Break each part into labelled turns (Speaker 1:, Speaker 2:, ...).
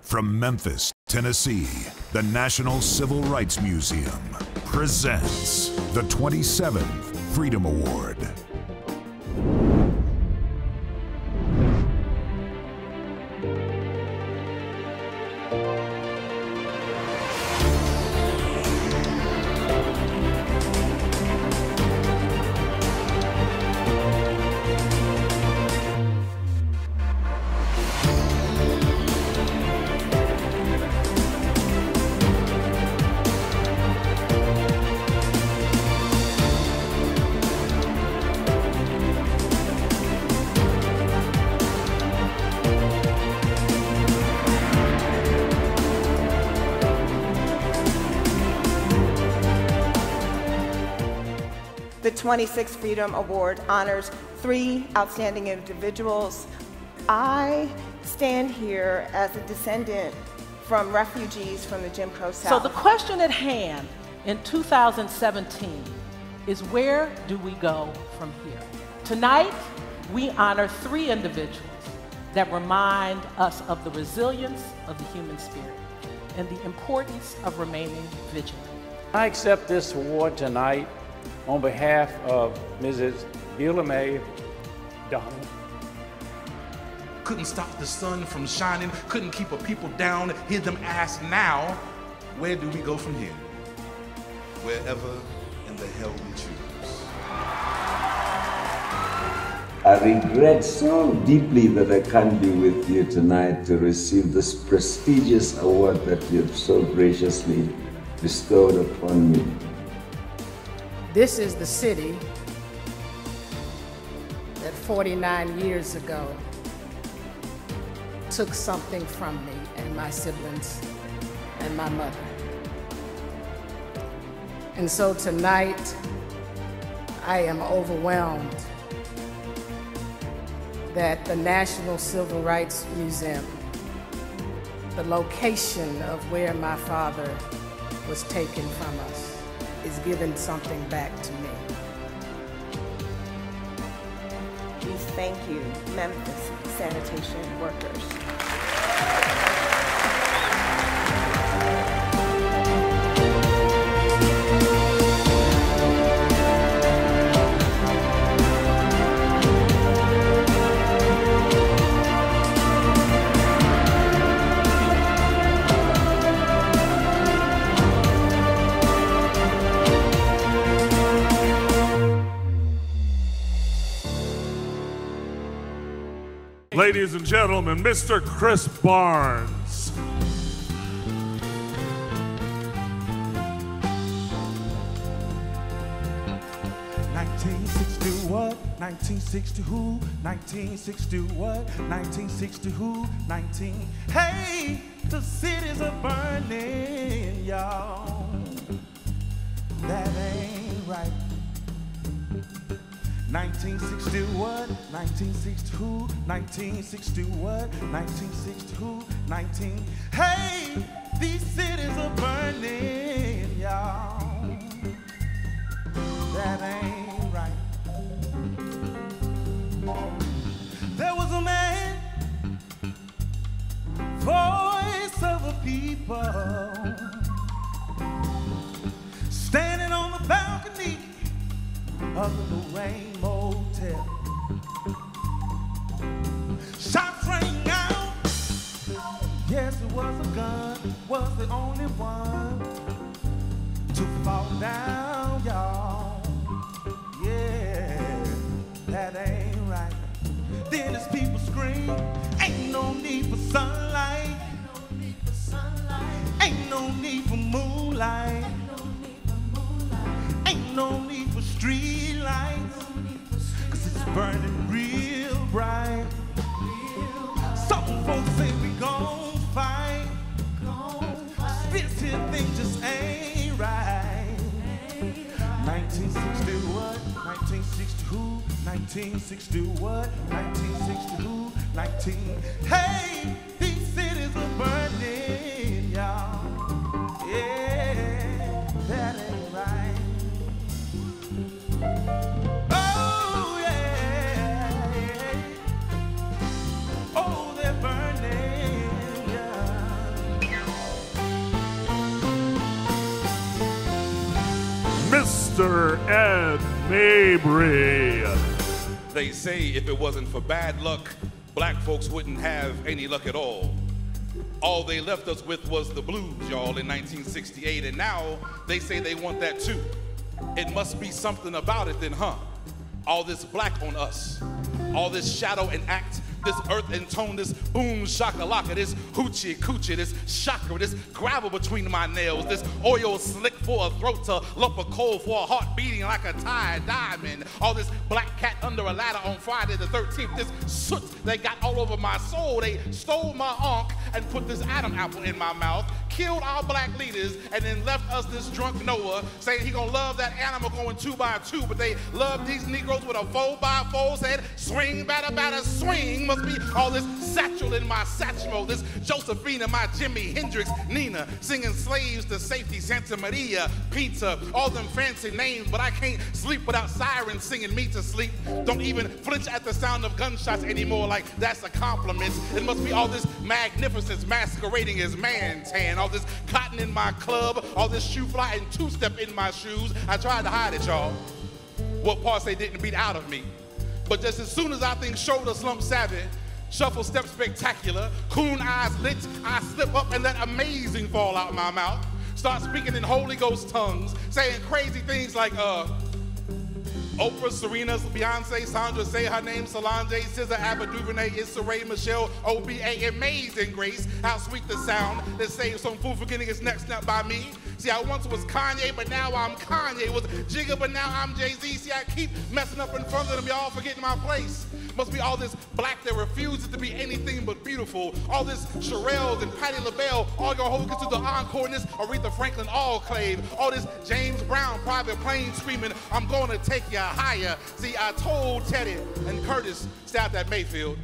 Speaker 1: From Memphis, Tennessee, the National Civil Rights Museum presents the 27th Freedom Award.
Speaker 2: The 26th Freedom Award honors 3 outstanding individuals. I stand here as a descendant from refugees from the Jim Crow South.
Speaker 3: So the question at hand in 2017 is, where do we go from here? Tonight, we honor 3 individuals that remind us of the resilience of the human spirit and the importance of remaining vigilant.
Speaker 4: I accept this award tonight on behalf of Mrs. Beulah May Donald.
Speaker 5: Couldn't stop the sun from shining, couldn't keep a people down, hear them ask now, where do we go from here? Wherever in the hell we choose.
Speaker 6: I regret so deeply that I can't be with you tonight to receive this prestigious award that you have so graciously bestowed upon me.
Speaker 7: This is the city that 49 years ago took something from me and my siblings and my mother. And so tonight, I am overwhelmed that the National Civil Rights Museum, the location of where my father was taken from us, is giving something back to me.
Speaker 2: Please thank you, Memphis sanitation workers.
Speaker 8: Ladies and gentlemen, Mr. Chris Barnes.
Speaker 5: What? 1960 who? 1960 what? 1960 who? 19. Hey, the cities are burning, y'all. That ain't right. 1960 what? 1960 who? 1960 what? 1960 who? 19. Hey, these cities are burning, y'all. That ain't right. There was a man, voice of a people, standing on the balcony of the Lorraine Motel. Shots rang out. Yes, it was a gun, was the only one to fall down, y'all. Yeah, that ain't right. Then as people scream, ain't no need for sunlight, ain't no need for moonlight, ain't no need for street lights, 'cause it's is burning real bright. Some folks say we gon' fight. This here thing just ain't right. 1960 what? 1960 who? 1960 what? 1960 who? 19. Hey, these cities are burning, y'all. Yeah, that ain't right. Oh yeah, oh they're burning, yeah.
Speaker 8: Mr. Ed Mabry.
Speaker 9: They say if it wasn't for bad luck, black folks wouldn't have any luck at all. All they left us with was the blues, y'all, in 1968, and now they say they want that too. It must be something about it then, huh? All this black on us, all this shadow and act, this earth and tone, this boom shakalaka, this hoochie coochie, this chakra, this gravel between my nails, this oil slick for a throat, to lump of coal for a heart beating like a tired diamond, all this black cat under a ladder on Friday the 13th, this soot they got all over my soul. They stole my ankh and put this Adam apple in my mouth, killed our black leaders, and then left us this drunk Noah saying he gonna love that animal going 2 by 2, but they love these Negroes with a 4 by 4, said swing, batter, batter, swing. Must be all this satchel in my Satchmo, this Josephine and my Jimi Hendrix, Nina, singing slaves to safety, Santa Maria, Pizza, all them fancy names, but I can't sleep without sirens singing me to sleep. Don't even flinch at the sound of gunshots anymore, like that's a compliment. It must be all this magnificence masquerading as man tan, all this cotton in my club, all this shoe fly and two-step in my shoes. I tried to hide it, y'all, what parts they didn't beat out of me. But just as soon as I think shoulder slump savvy, shuffle step spectacular, coon eyes lit, I slip up and let amazing fall out my mouth. Start speaking in Holy Ghost tongues, saying crazy things like, Oprah, Serena, Beyonce, Sandra, say her name, Solange, SZA, Ava DuVernay, Issa Rae, Michelle, OBA, Amazing Grace. How sweet the sound that saves some fool for getting his neck snapped by me. See, I once was Kanye, but now I'm Kanye. Was Jigga, but now I'm Jay-Z. See, I keep messing up in front of them, y'all forgetting my place. Must be all this black that refuses to be anything but beautiful. All this Sherelle and Patti LaBelle, all your hoes get to the encore in this Aretha Franklin all-clave. All this James Brown private plane screaming, I'm going to take you higher. See, I told Teddy and Curtis stabbed at Mayfield.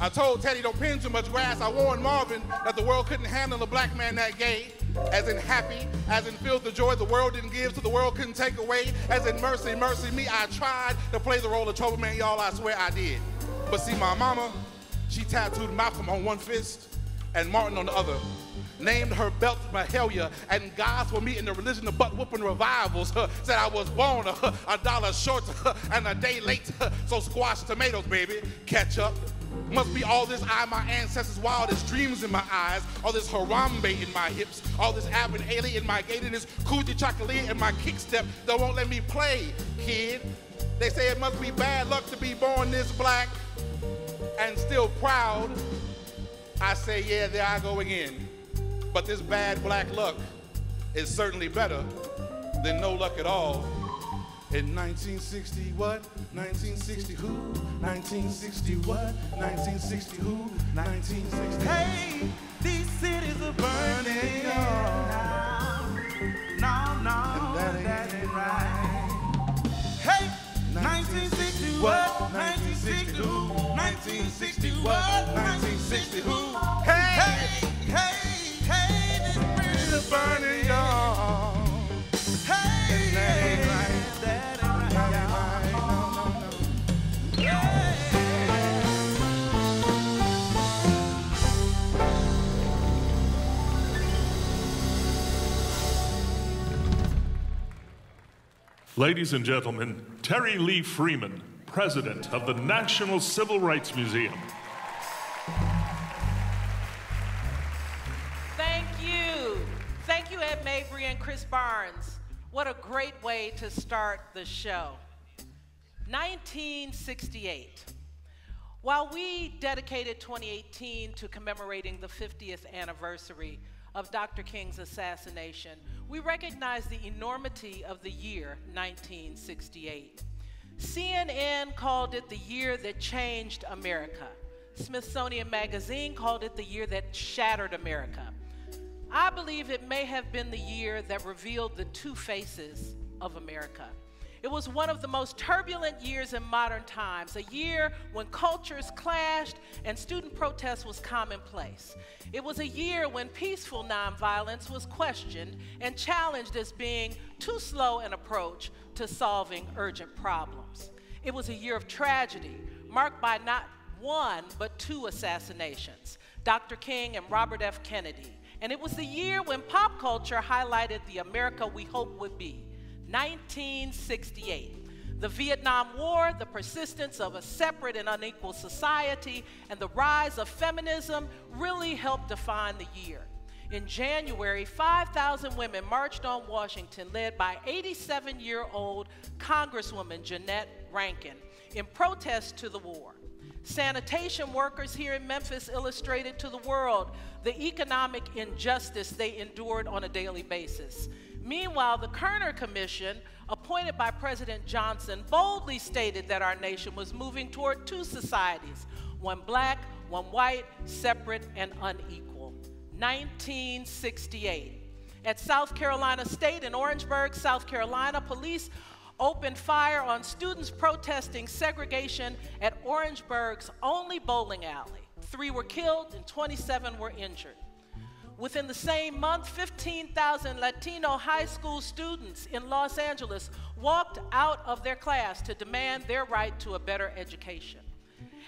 Speaker 9: I told Teddy don't pin too much grass. I warned Marvin that the world couldn't handle a black man that gay. As in happy, as in filled the joy the world didn't give, so the world couldn't take away. As in mercy, mercy me, I tried to play the role of trouble man, y'all, I swear I did. But see, my mama, she tattooed Malcolm on one fist and Martin on the other. Named her belt Mahalia and gospel me in the religion of butt-whooping revivals. Said I was born a dollar short and a day late. So squash tomatoes, baby, ketchup. Must be all this my ancestors' wildest dreams in my eyes, all this Harambe in my hips, all this Avon Ailey in my gait, and this Coochie Chocolate in my kick step that won't let me play, kid. They say it must be bad luck to be born this black and still proud. I say, yeah, there I go again. But this bad black luck is certainly better than no luck at all. In 1960 what? 1960 who? 1960 what? 1960 who? 1960.
Speaker 5: Hey, these cities are burning. No, that ain't right. Hey, 1960 what? 1960 who? 1960 what? 1960 who? Hey, this bridge is burning, y'all. Hey, that ain't right.
Speaker 8: Ladies and gentlemen, Terry Lee Freeman, President of the National Civil Rights Museum.
Speaker 3: Thank you. Thank you, Ed Mabry and Chris Barnes. What a great way to start the show. 1968. While we dedicated 2018 to commemorating the 50th anniversary of Dr. King's assassination, we recognize the enormity of the year 1968. CNN called it the year that changed America. Smithsonian Magazine called it the year that shattered America. I believe it may have been the year that revealed the two faces of America. It was one of the most turbulent years in modern times, a year when cultures clashed and student protest was commonplace. It was a year when peaceful nonviolence was questioned and challenged as being too slow an approach to solving urgent problems. It was a year of tragedy, marked by not one, but two assassinations, Dr. King and Robert F. Kennedy. And it was the year when pop culture highlighted the America we hoped would be, 1968. The Vietnam War, the persistence of a separate and unequal society, and the rise of feminism really helped define the year. In January, 5,000 women marched on Washington, led by 87-year-old Congresswoman Jeanette Rankin, in protest to the war. Sanitation workers here in Memphis illustrated to the world the economic injustice they endured on a daily basis. Meanwhile, the Kerner Commission, appointed by President Johnson, boldly stated that our nation was moving toward two societies, one black, one white, separate and unequal. 1968. At South Carolina State in Orangeburg, South Carolina, police opened fire on students protesting segregation at Orangeburg's only bowling alley. 3 were killed and 27 were injured. Within the same month, 15,000 Latino high school students in Los Angeles walked out of their class to demand their right to a better education.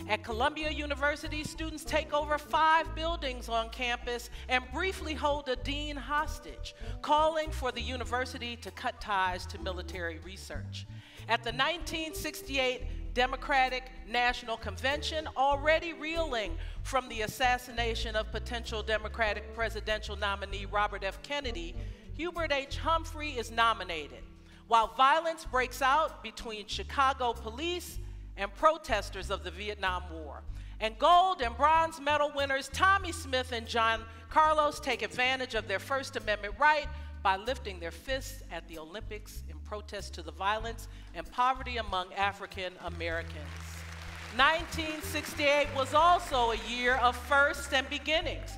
Speaker 3: At Columbia University, students take over 5 buildings on campus and briefly hold a dean hostage, calling for the university to cut ties to military research. At the 1968 Democratic National Convention, already reeling from the assassination of potential Democratic presidential nominee Robert F. Kennedy, Hubert H. Humphrey is nominated, while violence breaks out between Chicago police and protesters of the Vietnam War. And gold and bronze medal winners Tommy Smith and John Carlos take advantage of their First Amendment right by lifting their fists at the Olympics in protest to the violence and poverty among African Americans. 1968 was also a year of firsts and beginnings.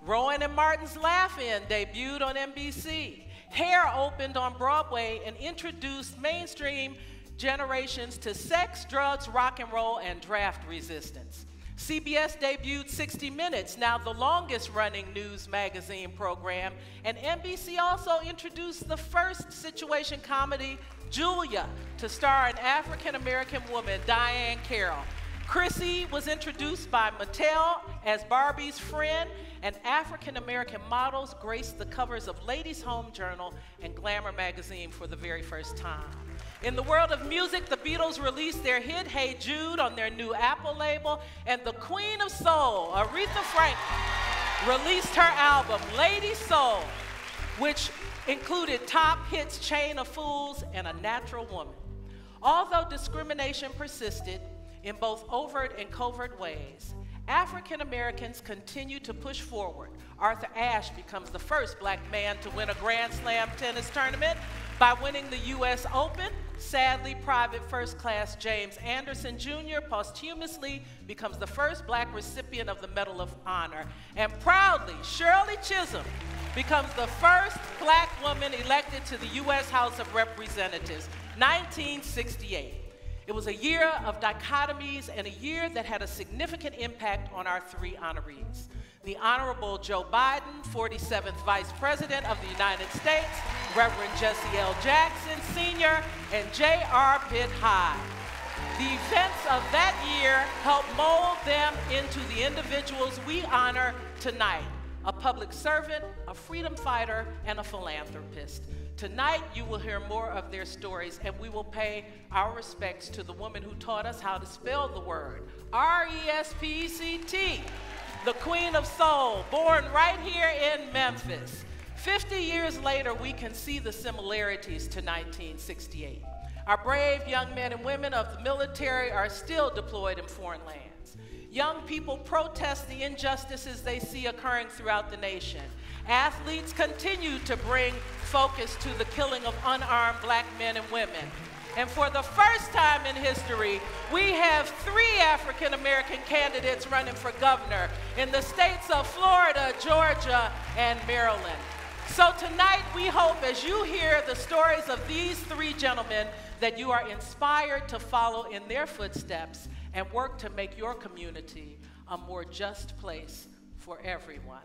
Speaker 3: Rowan and Martin's Laugh-In debuted on NBC. Hair opened on Broadway and introduced mainstream generations to sex, drugs, rock and roll, and draft resistance. CBS debuted 60 Minutes, now the longest-running news magazine program, and NBC also introduced the first situation comedy, Julia, to star an African-American woman, Diane Carroll. Chrissy was introduced by Mattel as Barbie's friend, and African-American models graced the covers of Ladies' Home Journal and Glamour magazine for the very first time. In the world of music, the Beatles released their hit, Hey Jude, on their new Apple label, and the Queen of Soul, Aretha Franklin, released her album, Lady Soul, which included top hits Chain of Fools and A Natural Woman. Although discrimination persisted in both overt and covert ways, African Americans continue to push forward. Arthur Ashe becomes the first black man to win a Grand Slam tennis tournament by winning the US Open. Sadly, private first class James Anderson Jr. posthumously becomes the first black recipient of the Medal of Honor. And proudly, Shirley Chisholm becomes the first black woman elected to the US House of Representatives, 1968. It was a year of dichotomies and a year that had a significant impact on our 3 honorees. The Honorable Joe Biden, 47th Vice President of the United States, Reverend Jesse L. Jackson Sr., and J.R. Pitt Hyde. The events of that year helped mold them into the individuals we honor tonight: a public servant, a freedom fighter, and a philanthropist. Tonight, you will hear more of their stories, and we will pay our respects to the woman who taught us how to spell the word, R-E-S-P-E-C-T, the Queen of Soul, born right here in Memphis. 50 years later, we can see the similarities to 1968. Our brave young men and women of the military are still deployed in foreign lands. Young people protest the injustices they see occurring throughout the nation. Athletes continue to bring focus to the killing of unarmed black men and women. And for the first time in history, we have 3 African-American candidates running for governor in the states of Florida, Georgia, and Maryland. So tonight, we hope as you hear the stories of these 3 gentlemen that you are inspired to follow in their footsteps and work to make your community a more just place for everyone.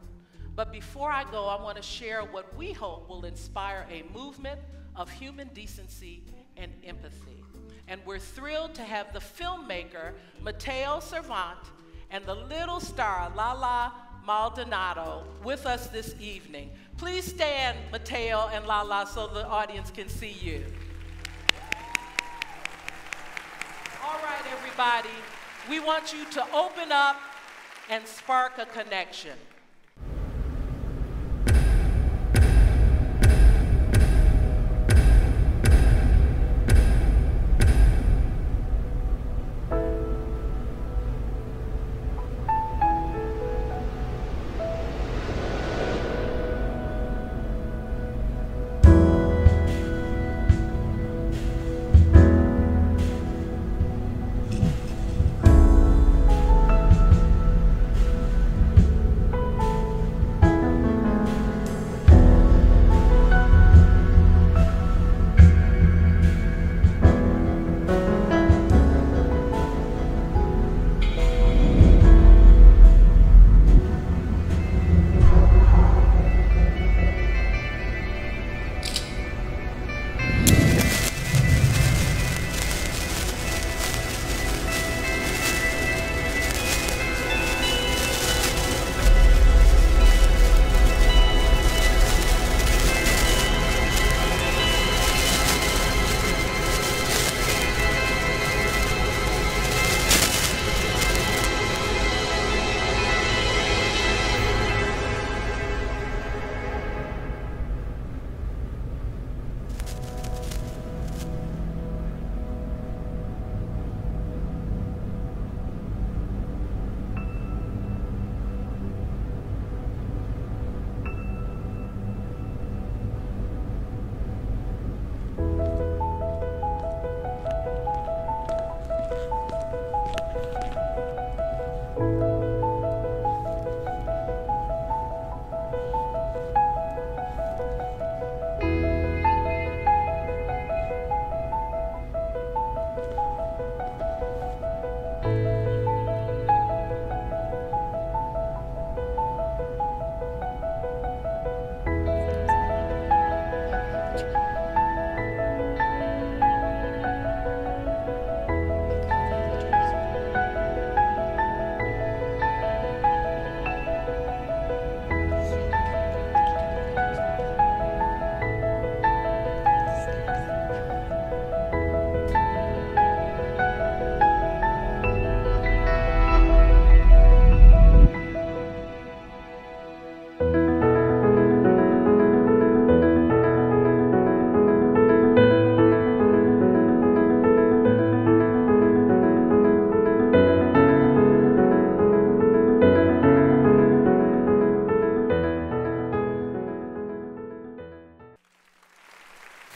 Speaker 3: But before I go, I want to share what we hope will inspire a movement of human decency and empathy. And we're thrilled to have the filmmaker, Mateo Servant, and the little star, Lala Maldonado, with us this evening. Please stand, Mateo and Lala, so the audience can see you. All right, everybody, we want you to open up and spark a connection.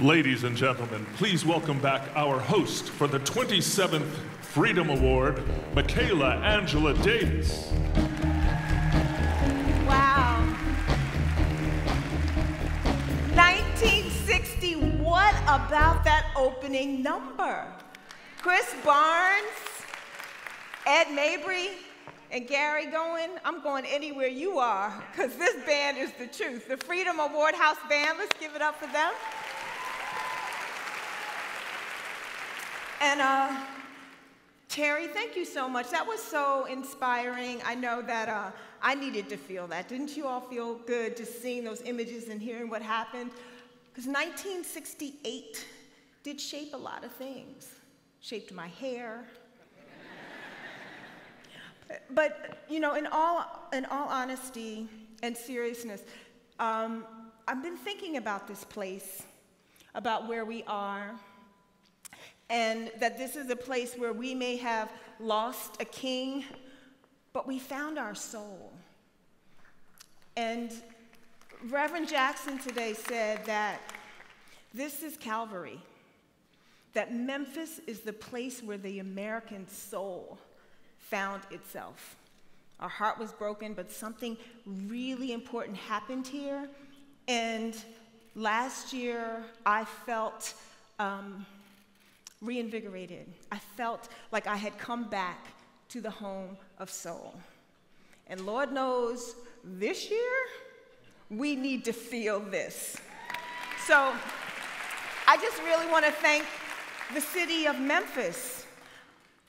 Speaker 8: Ladies and gentlemen, please welcome back our host for the 27th Freedom Award, Michaela Angela Davis.
Speaker 2: Wow. 1960, what about that opening number? Chris Barnes, Ed Mabry, and Gary going, I'm going anywhere you are, because this band is the truth. The Freedom Award House Band, let's give it up for them. And Terry, thank you so much. That was so inspiring. I know that I needed to feel that. Didn't you all feel good just seeing those images and hearing what happened? Because 1968 did shape a lot of things. Shaped my hair. But you know, in all honesty and seriousness, I've been thinking about this place, about where we are, and that this is a place where we may have lost a king, but we found our soul. And Reverend Jackson today said that this is Calvary. that Memphis is the place where the American soul found itself. Our heart was broken, but something really important happened here. And last year, I felt reinvigorated. I felt like I had come back to the home of soul. And Lord knows, this year, we need to feel this. So I just really want to thank the city of Memphis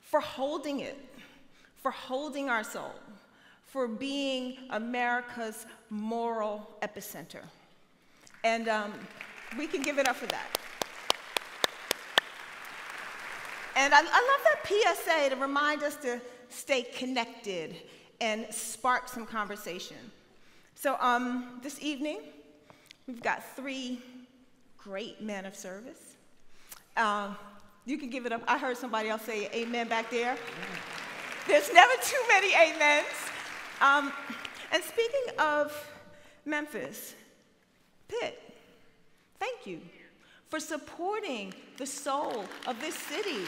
Speaker 2: for holding it, for holding our soul, for being America's moral epicenter. And we can give it up for that. And I love that PSA to remind us to stay connected and spark some conversation. So this evening, we've got 3 great men of service. You can give it up. I heard somebody else say amen back there. There's never too many amens. And speaking of Memphis, Pitt, thank you for supporting the soul of this city.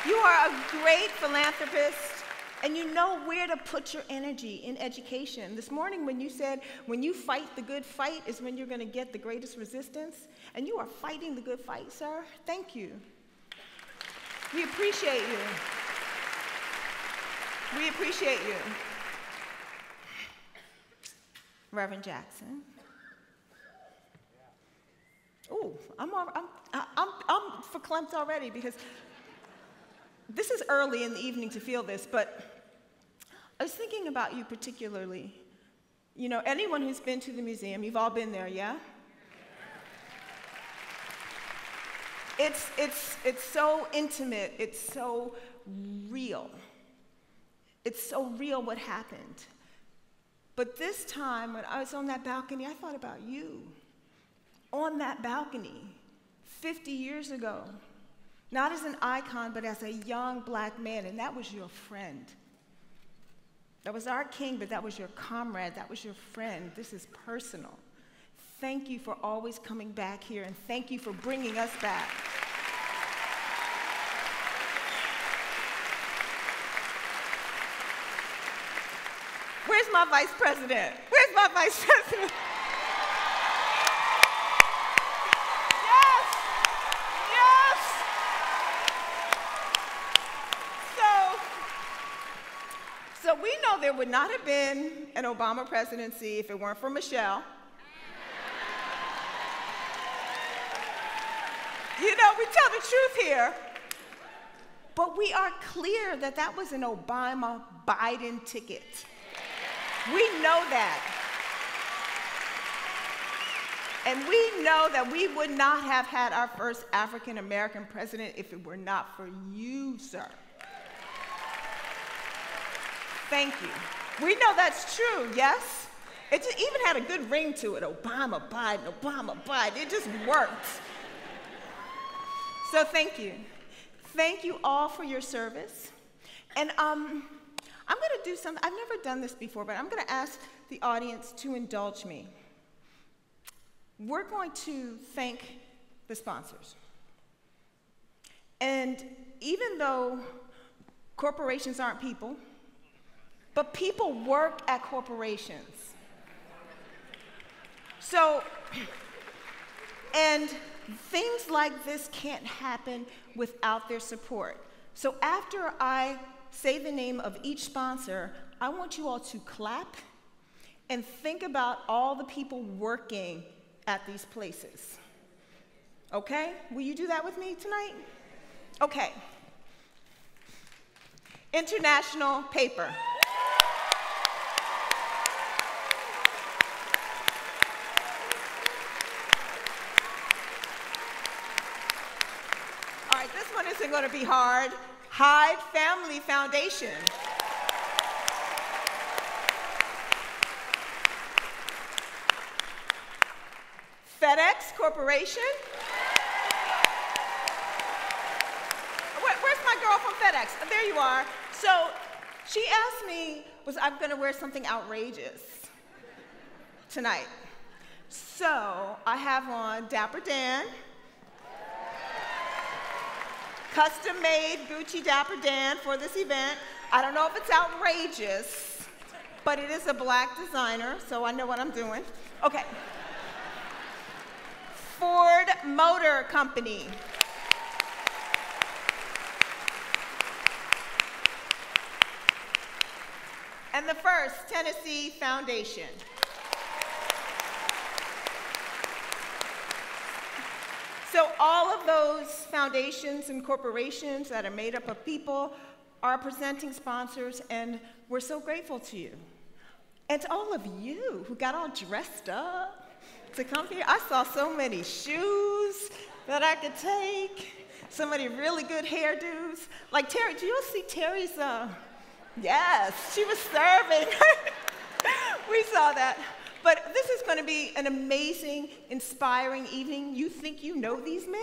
Speaker 2: You are a great philanthropist, and you know where to put your energy in education. This morning when you said, when you fight the good fight is when you're going to get the greatest resistance, and you are fighting the good fight, sir. Thank you. We appreciate you. We appreciate you. Reverend Jackson. Ooh, I'm verklempt already because this is early in the evening to feel this, but I was thinking about you particularly. You know, anyone who's been to the museum, you've all been there, yeah? It's so intimate, it's so real. It's so real what happened. But this time, when I was on that balcony, I thought about you. On that balcony, 50 years ago. Not as an icon, but as a young black man, and that was your friend. That was our king, but that was your comrade, that was your friend. This is personal. Thank you for always coming back here, and thank you for bringing us back. Where's my vice president? Where's my vice president? Yes! Yes! So we know there would not have been an Obama presidency if it weren't for Michelle. You know, we tell the truth here. But we are clear that that was an Obama-Biden ticket. We know that. And we know that we would not have had our first African-American president if it were not for you, sir. Thank you. We know that's true, yes? It just even had a good ring to it. Obama, Biden. It just worked. So thank you. Thank you all for your service. And I'm going to do something. I've never done this before, but I'm going to ask the audience to indulge me. We're going to thank the sponsors. And even though corporations aren't people, but people work at corporations. So, and things like this can't happen without their support. So after I say the name of each sponsor, I want you all to clap and think about all the people working at these places. Okay? Will you do that with me tonight? Okay. International Paper. All right, this one isn't going to be hard. Hyde Family Foundation. FedEx Corporation. Where's my girl from FedEx? Oh, there you are. So she asked me, was I going to wear something outrageous? tonight. So I have on Dapper Dan, custom-made Gucci Dapper Dan for this event. I don't know if it's outrageous, but it is a black designer, so I know what I'm doing. Okay. Ford Motor Company. And the First Tennessee Foundation. So all of those foundations and corporations that are made up of people are presenting sponsors, and we're so grateful to you. And to all of you who got all dressed up to come here. I saw so many shoes that I could take, so many really good hairdos. Like Terry, do you see Terry's, yes, she was serving. We saw that. But this is going to be an amazing, inspiring evening. You think you know these men?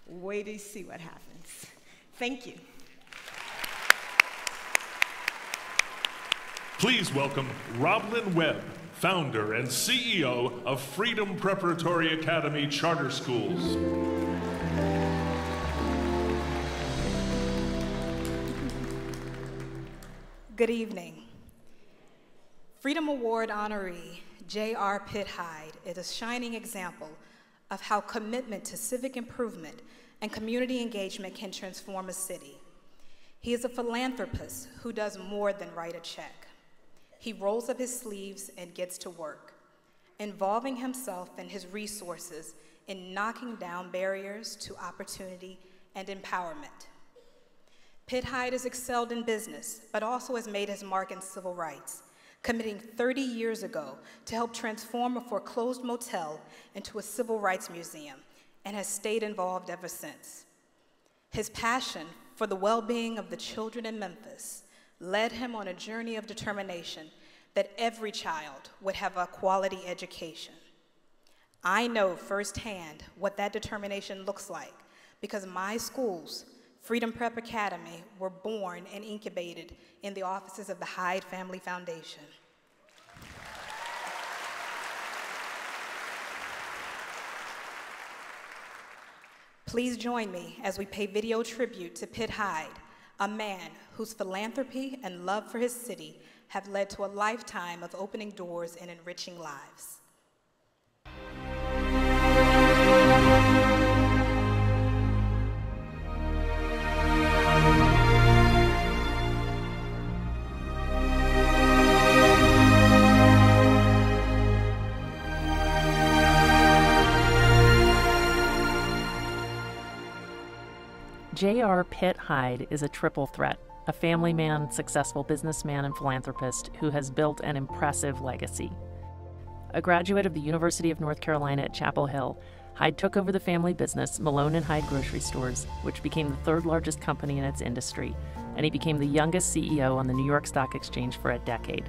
Speaker 2: Wait to see what happens. Thank you.
Speaker 8: Please welcome Roland Webb, founder and CEO of Freedom Preparatory Academy Charter Schools.
Speaker 10: Good evening. Freedom Award honoree J.R. Pitt Hyde is a shining example of how commitment to civic improvement and community engagement can transform a city. He is a philanthropist who does more than write a check. He rolls up his sleeves and gets to work, involving himself and his resources in knocking down barriers to opportunity and empowerment. Pitt Hyde has excelled in business, but also has made his mark in civil rights, committing 30 years ago to help transform a foreclosed motel into a civil rights museum, and has stayed involved ever since. His passion for the well-being of the children in Memphis led him on a journey of determination that every child would have a quality education. I know firsthand what that determination looks like because my schools, Freedom Prep Academy, were born and incubated in the offices of the Hyde Family Foundation. Please join me as we pay video tribute to Pitt Hyde, a man whose philanthropy and love for his city have led to a lifetime of opening doors and enriching lives.
Speaker 11: J.R. Pitt Hyde is a triple threat, a family man, successful businessman, and philanthropist who has built an impressive legacy. A graduate of the University of North Carolina at Chapel Hill, Hyde took over the family business, Malone and Hyde Grocery Stores, which became the third largest company in its industry, and he became the youngest CEO on the New York Stock Exchange for a decade.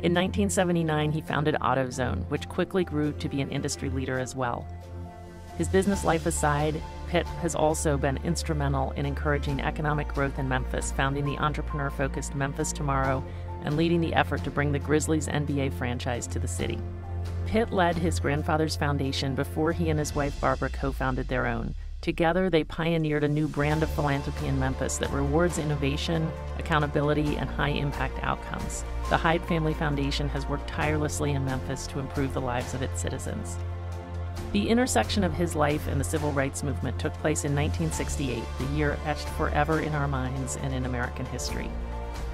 Speaker 11: In 1979, he founded AutoZone, which quickly grew to be an industry leader as well. His business life aside, Pitt has also been instrumental in encouraging economic growth in Memphis, founding the entrepreneur-focused Memphis Tomorrow and leading the effort to bring the Grizzlies NBA franchise to the city. Pitt led his grandfather's foundation before he and his wife Barbara co-founded their own. Together, they pioneered a new brand of philanthropy in Memphis that rewards innovation, accountability, and high-impact outcomes. The Hyde Family Foundation has worked tirelessly in Memphis to improve the lives of its citizens. The intersection of his life and the civil rights movement took place in 1968, the year etched forever in our minds and in American history.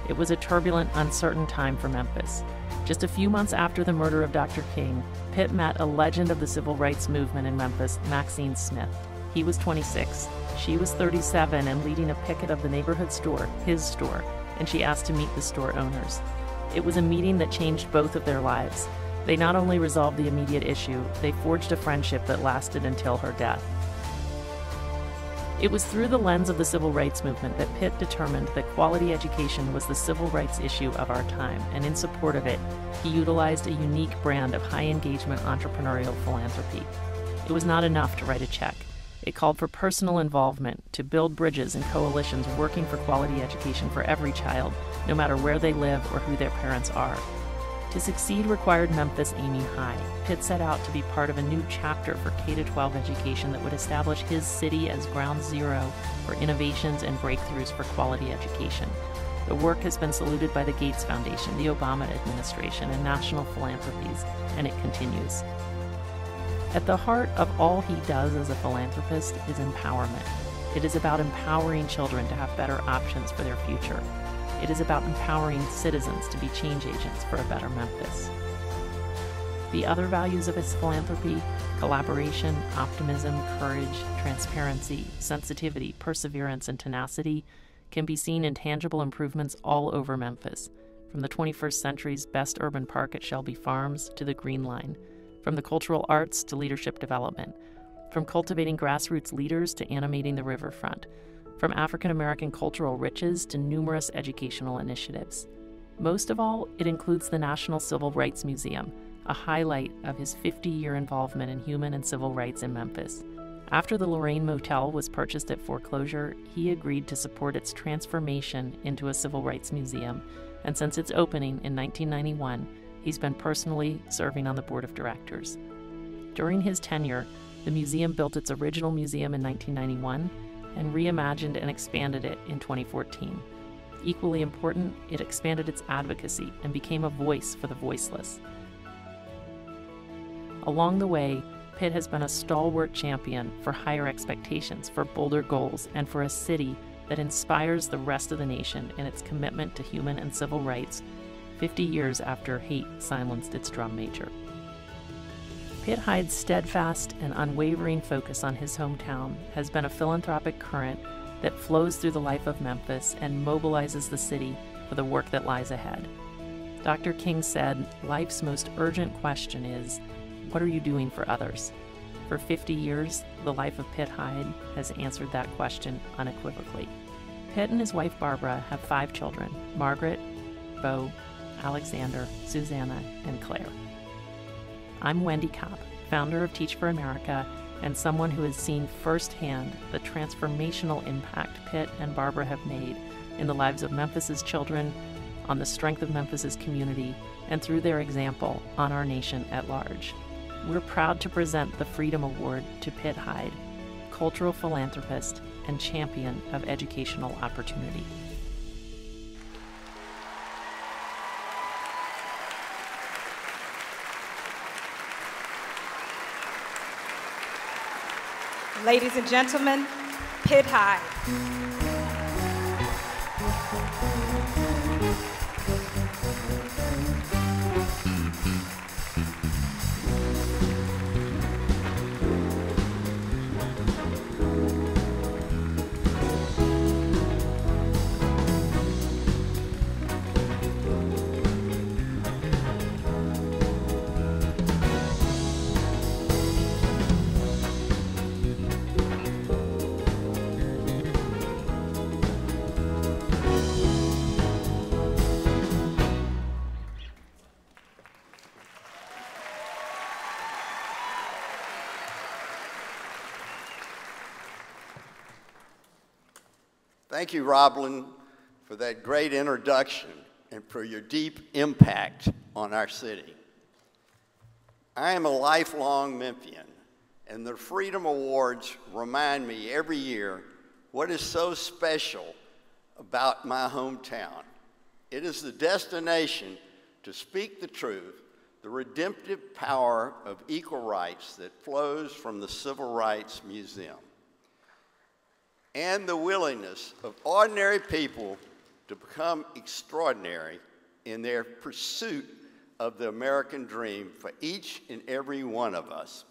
Speaker 11: It was a turbulent, uncertain time for Memphis. Just a few months after the murder of Dr. King, Pitt met a legend of the civil rights movement in Memphis, Maxine Smith. He was 26, she was 37 and leading a picket of the neighborhood store, his store, and she asked to meet the store owners. It was a meeting that changed both of their lives. They not only resolved the immediate issue, they forged a friendship that lasted until her death. It was through the lens of the civil rights movement that Pitt determined that quality education was the civil rights issue of our time, and in support of it, he utilized a unique brand of high-engagement entrepreneurial philanthropy. It was not enough to write a check. It called for personal involvement, to build bridges and coalitions working for quality education for every child, no matter where they live or who their parents are. To succeed required Memphis aiming high. Pitt set out to be part of a new chapter for K-12 education that would establish his city as ground zero for innovations and breakthroughs for quality education. The work has been saluted by the Gates Foundation, the Obama administration, and national philanthropies, and it continues. At the heart of all he does as a philanthropist is empowerment. It is about empowering children to have better options for their future. It is about empowering citizens to be change agents for a better Memphis. The other values of his philanthropy, collaboration, optimism, courage, transparency, sensitivity, perseverance, and tenacity, can be seen in tangible improvements all over Memphis, from the 21st century's best urban park at Shelby Farms to the Green Line, from the cultural arts to leadership development, from cultivating grassroots leaders to animating the riverfront, from African American cultural riches to numerous educational initiatives. Most of all, it includes the National Civil Rights Museum, a highlight of his 50-year involvement in human and civil rights in Memphis. After the Lorraine Motel was purchased at foreclosure, he agreed to support its transformation into a civil rights museum, and since its opening in 1991, he's been personally serving on the board of directors. During his tenure, the museum built its original museum in 1991 and reimagined and expanded it in 2014. Equally important, it expanded its advocacy and became a voice for the voiceless. Along the way, Pitt has been a stalwart champion for higher expectations, for bolder goals, and for a city that inspires the rest of the nation in its commitment to human and civil rights 50 years after hate silenced its drum major. Pitt Hyde's steadfast and unwavering focus on his hometown has been a philanthropic current that flows through the life of Memphis and mobilizes the city for the work that lies ahead. Dr. King said, "Life's most urgent question is, what are you doing for others?" For 50 years, the life of Pitt Hyde has answered that question unequivocally. Pitt and his wife Barbara have 5 children: Margaret, Beau, Alexander, Susanna, and Claire. I'm Wendy Kopp, founder of Teach for America, and someone who has seen firsthand the transformational impact Pitt and Barbara have made in the lives of Memphis's children, on the strength of Memphis's community, and through their example on our nation at large. We're proud to present the Freedom Award to Pitt Hyde, cultural philanthropist and champion of educational opportunity.
Speaker 10: Ladies and gentlemen, Pitt Hyde.
Speaker 12: Thank you, Roland, for that great introduction and for your deep impact on our city. I am a lifelong Memphian, and the Freedom Awards remind me every year what is so special about my hometown. It is the destination to speak the truth, the redemptive power of equal rights that flows from the Civil Rights Museum, and the willingness of ordinary people to become extraordinary in their pursuit of the American dream for each and every one of us.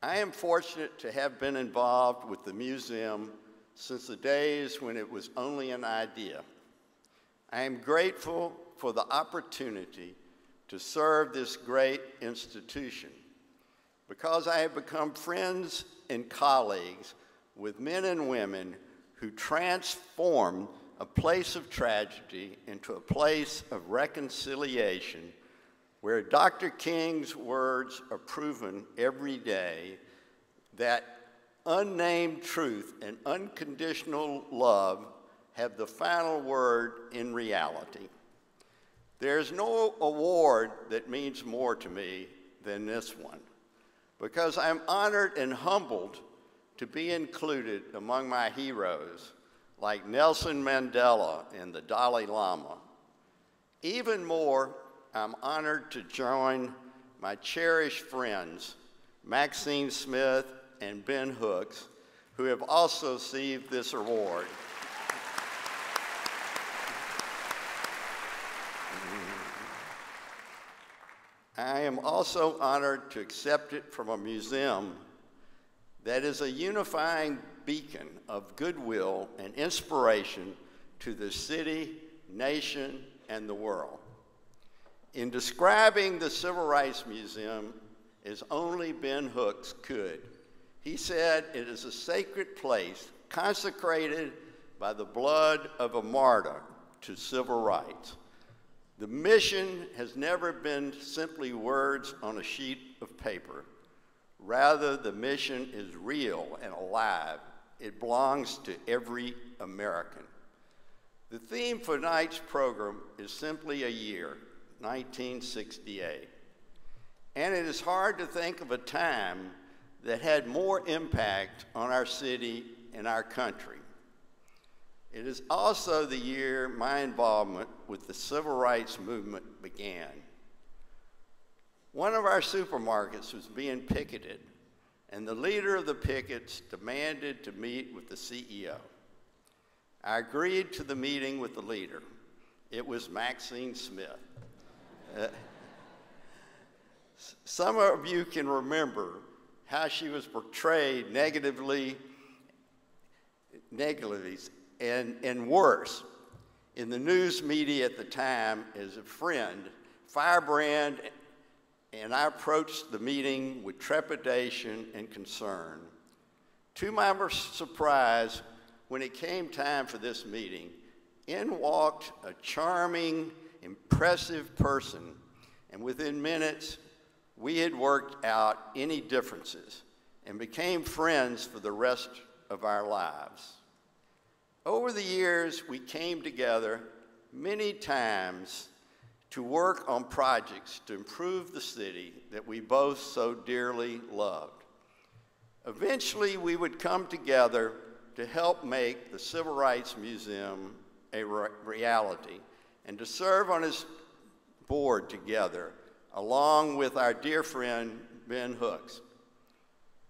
Speaker 12: I am fortunate to have been involved with the museum since the days when it was only an idea. I am grateful for the opportunity to serve this great institution because I have become friends and colleagues with men and women who transformed a place of tragedy into a place of reconciliation, where Dr. King's words are proven every day that unnamed truth and unconditional love have the final word in reality. There's no award that means more to me than this one, because I'm honored and humbled to be included among my heroes like Nelson Mandela and the Dalai Lama. Even more, I'm honored to join my cherished friends, Maxine Smith and Ben Hooks, who have also received this award. I am also honored to accept it from a museum that is a unifying beacon of goodwill and inspiration to the city, nation, and the world. In describing the Civil Rights Museum as only Ben Hooks could, he said it is a sacred place consecrated by the blood of a martyr to civil rights. The mission has never been simply words on a sheet of paper. Rather, the mission is real and alive. It belongs to every American. The theme for tonight's program is simply a year, 1968. And it is hard to think of a time that had more impact on our city and our country. It is also the year my involvement with the civil rights movement began. One of our supermarkets was being picketed, and the leader of the pickets demanded to meet with the CEO. I agreed to the meeting with the leader. It was Maxine Smith. Some of you can remember how she was portrayed negatively and worse in the news media at the time as a friend, firebrand, and I approached the meeting with trepidation and concern. To my surprise, when it came time for this meeting, in walked a charming, impressive person, and within minutes, we had worked out any differences and became friends for the rest of our lives. Over the years, we came together many times to work on projects to improve the city that we both so dearly loved. Eventually, we would come together to help make the Civil Rights Museum a reality and to serve on its board together, along with our dear friend, Ben Hooks.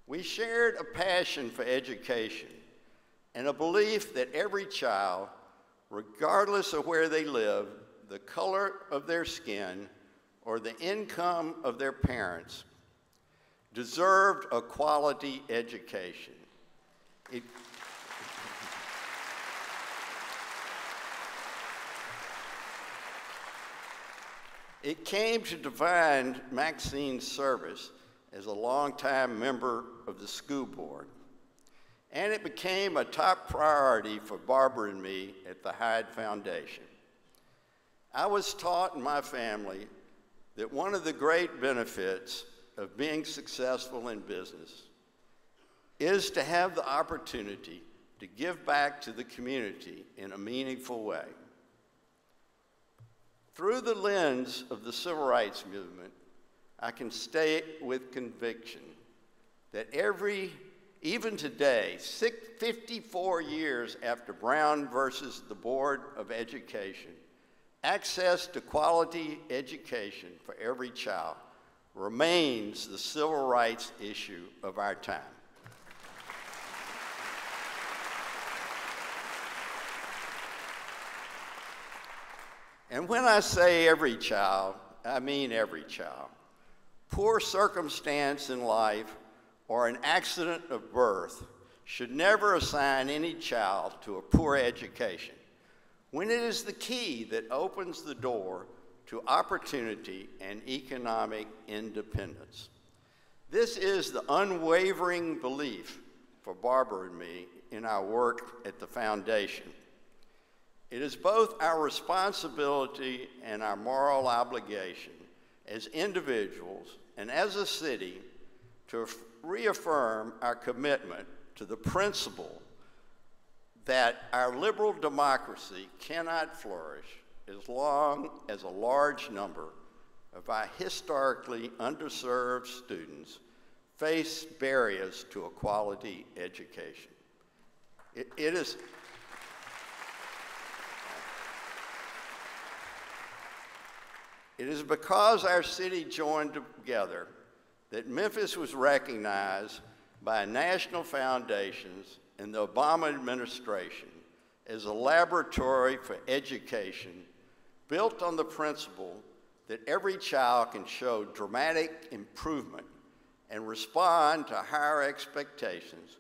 Speaker 12: We shared a passion for education and a belief that every child, regardless of where they live, the color of their skin, or the income of their parents, deserved a quality education. It came to define Maxine's service as a longtime member of the school board, and it became a top priority for Barbara and me at the Hyde Foundation. I was taught in my family that one of the great benefits of being successful in business is to have the opportunity to give back to the community in a meaningful way. Through the lens of the civil rights movement, I can state with conviction that even today, 54 years after Brown versus the Board of Education, access to quality education for every child remains the civil rights issue of our time. And when I say every child, I mean every child. Poor circumstance in life or an accident of birth should never assign any child to a poor education, when it is the key that opens the door to opportunity and economic independence. This is the unwavering belief for Barbara and me in our work at the foundation. It is both our responsibility and our moral obligation as individuals and as a city to reaffirm our commitment to the principle that our liberal democracy cannot flourish as long as a large number of our historically underserved students face barriers to a quality education. It is because our city joined together that Memphis was recognized by national foundations and the Obama administration as a laboratory for education built on the principle that every child can show dramatic improvement and respond to higher expectations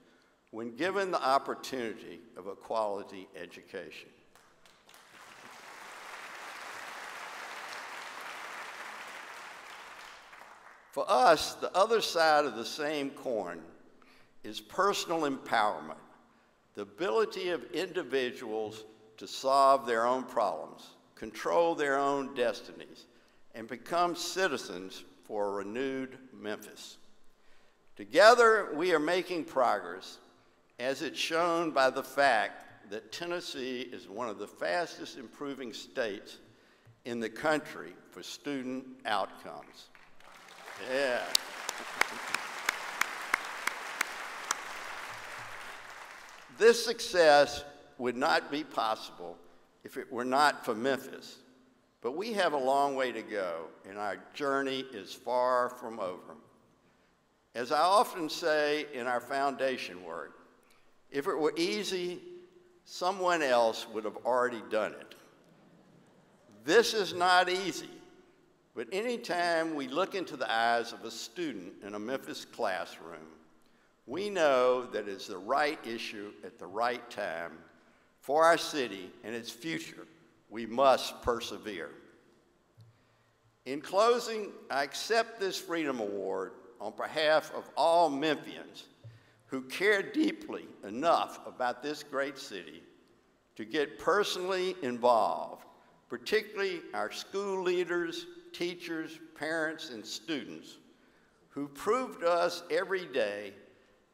Speaker 12: when given the opportunity of a quality education. For us, the other side of the same coin is personal empowerment, the ability of individuals to solve their own problems, control their own destinies, and become citizens for a renewed Memphis. Together, we are making progress, as it's shown by the fact that Tennessee is one of the fastest improving states in the country for student outcomes. Yeah. This success would not be possible if it were not for Memphis, but we have a long way to go, and our journey is far from over. As I often say in our foundation work, if it were easy, someone else would have already done it. This is not easy, but anytime we look into the eyes of a student in a Memphis classroom, we know that it's the right issue at the right time for our city and its future. We must persevere. In closing, I accept this Freedom Award on behalf of all Memphians who care deeply enough about this great city to get personally involved, particularly our school leaders, teachers, parents, and students who prove to us every day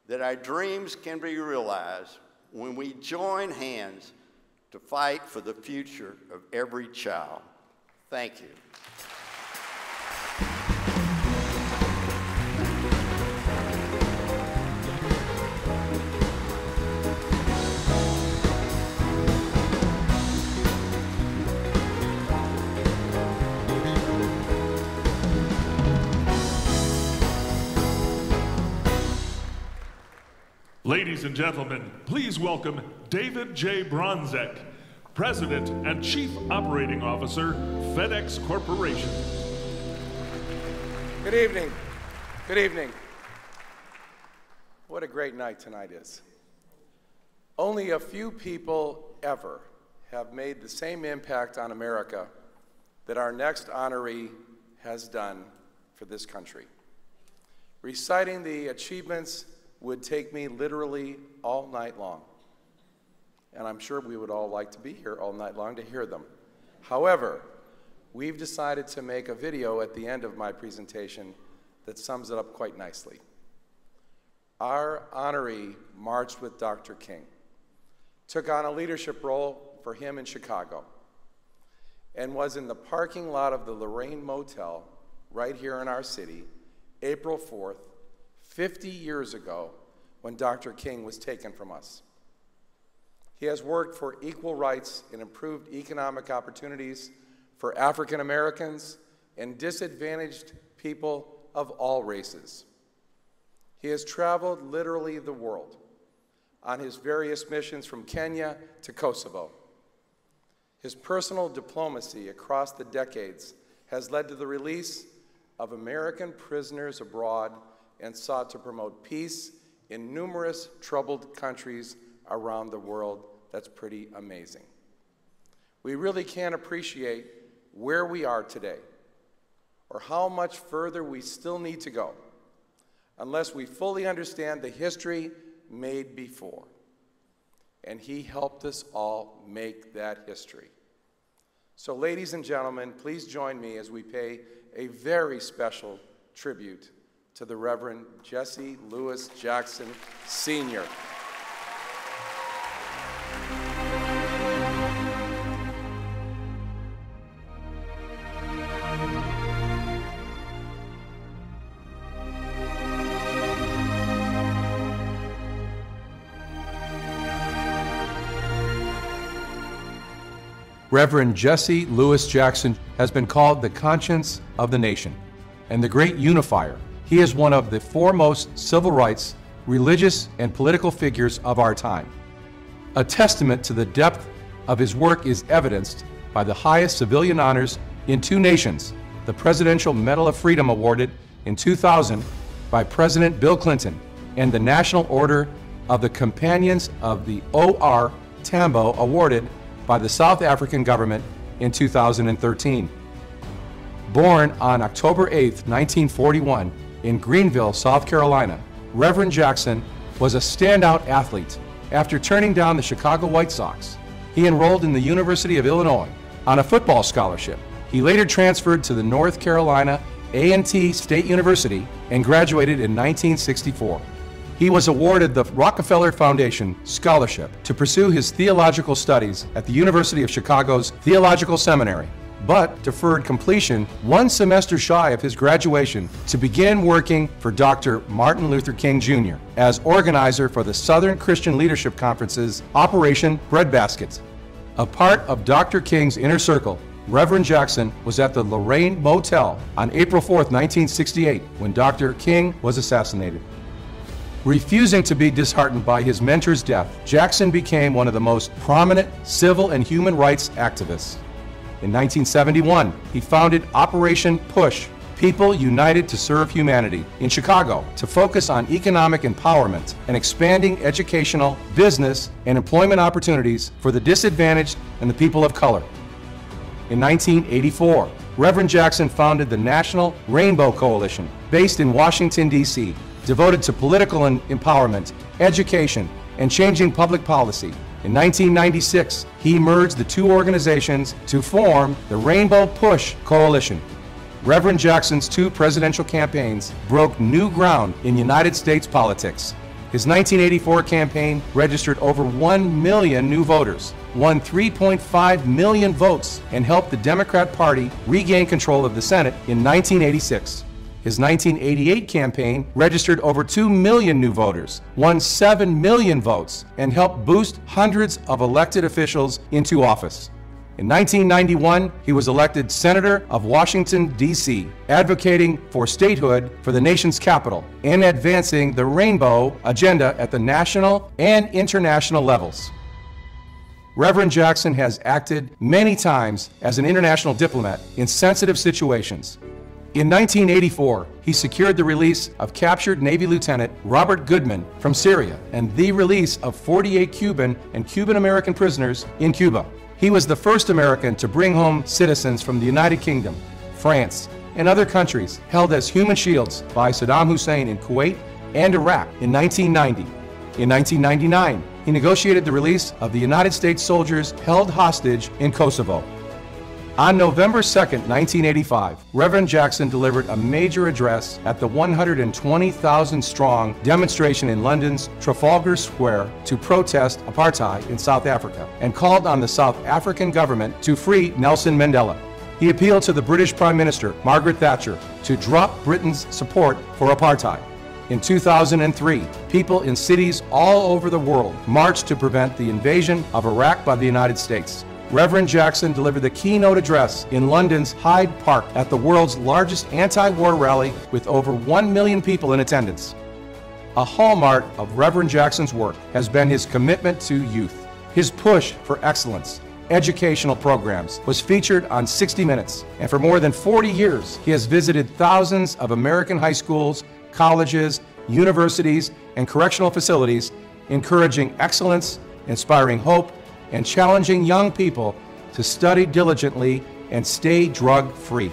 Speaker 12: that our dreams can be realized when we join hands to fight for the future of every child. Thank you.
Speaker 8: Ladies and gentlemen, please welcome David J. Bronzek, President and Chief Operating Officer, FedEx Corporation.
Speaker 13: Good evening. Good evening. What a great night tonight is. Only a few people ever have made the same impact on America that our next honoree has done for this country. Reciting the achievements would take me literally all night long. And I'm sure we would all like to be here all night long to hear them. However, we've decided to make a video at the end of my presentation that sums it up quite nicely. Our honoree marched with Dr. King, took on a leadership role for him in Chicago, and was in the parking lot of the Lorraine Motel right here in our city, April 4th, 50 years ago, when Dr. King was taken from us. He has worked for equal rights and improved economic opportunities for African Americans and disadvantaged people of all races. He has traveled literally the world on his various missions from Kenya to Kosovo. His personal diplomacy across the decades has led to the release of American prisoners abroad and sought to promote peace in numerous troubled countries around the world. That's pretty amazing. We really can't appreciate where we are today or how much further we still need to go unless we fully understand the history made before. And he helped us all make that history. So ladies and gentlemen, please join me as we pay a very special tribute to the Reverend Jesse Lewis Jackson, Sr.
Speaker 14: Reverend Jesse Lewis Jackson has been called the conscience of the nation and the great unifier. He is one of the foremost civil rights, religious, and political figures of our time. A testament to the depth of his work is evidenced by the highest civilian honors in two nations, the Presidential Medal of Freedom awarded in 2000 by President Bill Clinton, and the National Order of the Companions of the O.R. Tambo awarded by the South African government in 2013. Born on October 8, 1941, in Greenville, South Carolina, Reverend Jackson was a standout athlete. After turning down the Chicago White Sox, he enrolled in the University of Illinois on a football scholarship. He later transferred to the North Carolina A&T State University and graduated in 1964. He was awarded the Rockefeller Foundation Scholarship to pursue his theological studies at the University of Chicago's Theological Seminary, but deferred completion one semester shy of his graduation to begin working for Dr. Martin Luther King Jr. as organizer for the Southern Christian Leadership Conference's Operation Breadbasket. A part of Dr. King's inner circle, Reverend Jackson was at the Lorraine Motel on April 4, 1968, when Dr. King was assassinated. Refusing to be disheartened by his mentor's death, Jackson became one of the most prominent civil and human rights activists. In 1971, he founded Operation PUSH, People United to Serve Humanity, in Chicago to focus on economic empowerment and expanding educational, business, and employment opportunities for the disadvantaged and the people of color. In 1984, Reverend Jackson founded the National Rainbow Coalition, based in Washington, D.C., devoted to political empowerment, education, and changing public policy. In 1996, he merged the two organizations to form the Rainbow Push Coalition. Reverend Jackson's two presidential campaigns broke new ground in United States politics. His 1984 campaign registered over 1 million new voters, won 3.5 million votes, and helped the Democrat Party regain control of the Senate in 1986. His 1988 campaign registered over 2 million new voters, won 7 million votes, and helped boost hundreds of elected officials into office. In 1991, he was elected Senator of Washington, D.C., advocating for statehood for the nation's capital and advancing the Rainbow Agenda at the national and international levels. Reverend Jackson has acted many times as an international diplomat in sensitive situations. In 1984, he secured the release of captured Navy Lieutenant Robert Goodman from Syria and the release of 48 Cuban and Cuban-American prisoners in Cuba. He was the first American to bring home citizens from the United Kingdom, France, and other countries held as human shields by Saddam Hussein in Kuwait and Iraq in 1990. In 1999, he negotiated the release of the United States soldiers held hostage in Kosovo. On November 2, 1985, Reverend Jackson delivered a major address at the 120,000-strong demonstration in London's Trafalgar Square to protest apartheid in South Africa and called on the South African government to free Nelson Mandela. He appealed to the British Prime Minister, Margaret Thatcher, to drop Britain's support for apartheid. In 2003, people in cities all over the world marched to prevent the invasion of Iraq by the United States. Reverend Jackson delivered the keynote address in London's Hyde Park at the world's largest anti-war rally with over 1 million people in attendance. A hallmark of Reverend Jackson's work has been his commitment to youth. His push for excellence, educational programs, was featured on 60 Minutes, and for more than 40 years, he has visited thousands of American high schools, colleges, universities, and correctional facilities, encouraging excellence, inspiring hope, and challenging young people to study diligently and stay drug-free.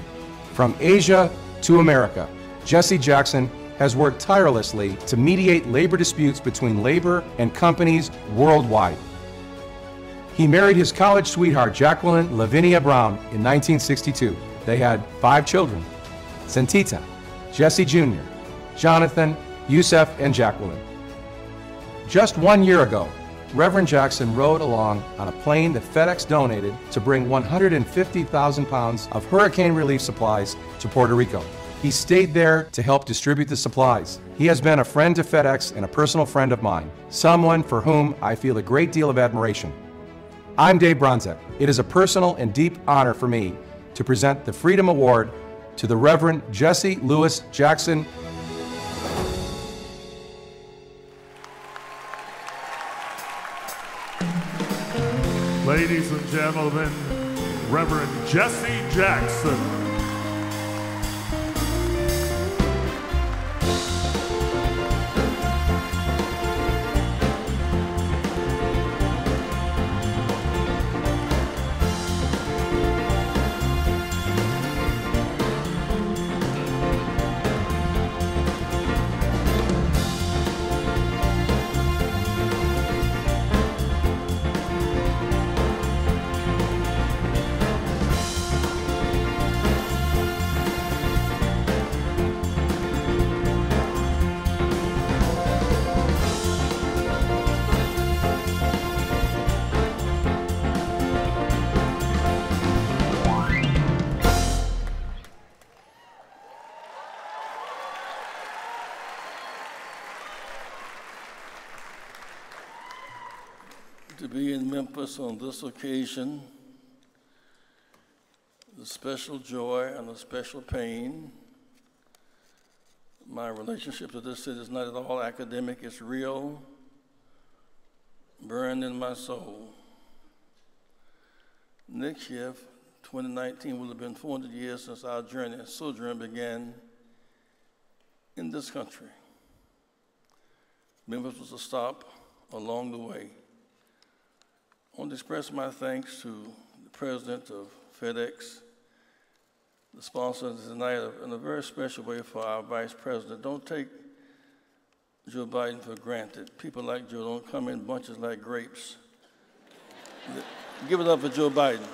Speaker 14: From Asia to America, Jesse Jackson has worked tirelessly to mediate labor disputes between labor and companies worldwide. He married his college sweetheart, Jacqueline Lavinia Brown, in 1962. They had 5 children: Santita, Jesse Jr., Jonathan, Yusef, and Jacqueline. Just 1 year ago, Reverend Jackson rode along on a plane that FedEx donated to bring 150,000 pounds of hurricane relief supplies to Puerto Rico. He stayed there to help distribute the supplies. He has been a friend to FedEx and a personal friend of mine, someone for whom I feel a great deal of admiration. I'm Dave Bronzek. It is a personal and deep honor for me to present the Freedom Award to the Reverend Jesse Louis Jackson.
Speaker 8: Ladies and gentlemen, Reverend Jesse Jackson.
Speaker 15: To be in Memphis on this occasion, the special joy and the special pain. My relationship to this city is not at all academic, it's real, burned in my soul. Next year, 2019, will have been 400 years since our sojourn began in this country. Memphis was a stop along the way. I want to express my thanks to the president of FedEx, the sponsor tonight, in a very special way for our vice president. Don't take Joe Biden for granted. People like Joe don't come in bunches like grapes. Give it up for Joe Biden.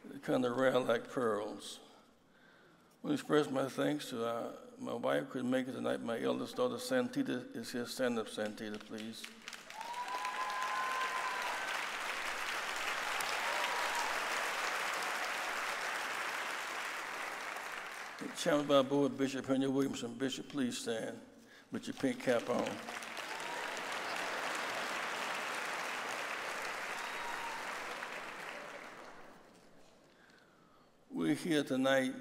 Speaker 15: They're kind of rare like pearls. I want to express my thanks to my wife couldn't make it tonight. My eldest daughter, Santita, is here. Stand up, Santita, please. Challenged by Board Bishop Henry Williamson. Bishop, please stand with your pink cap on. We're here tonight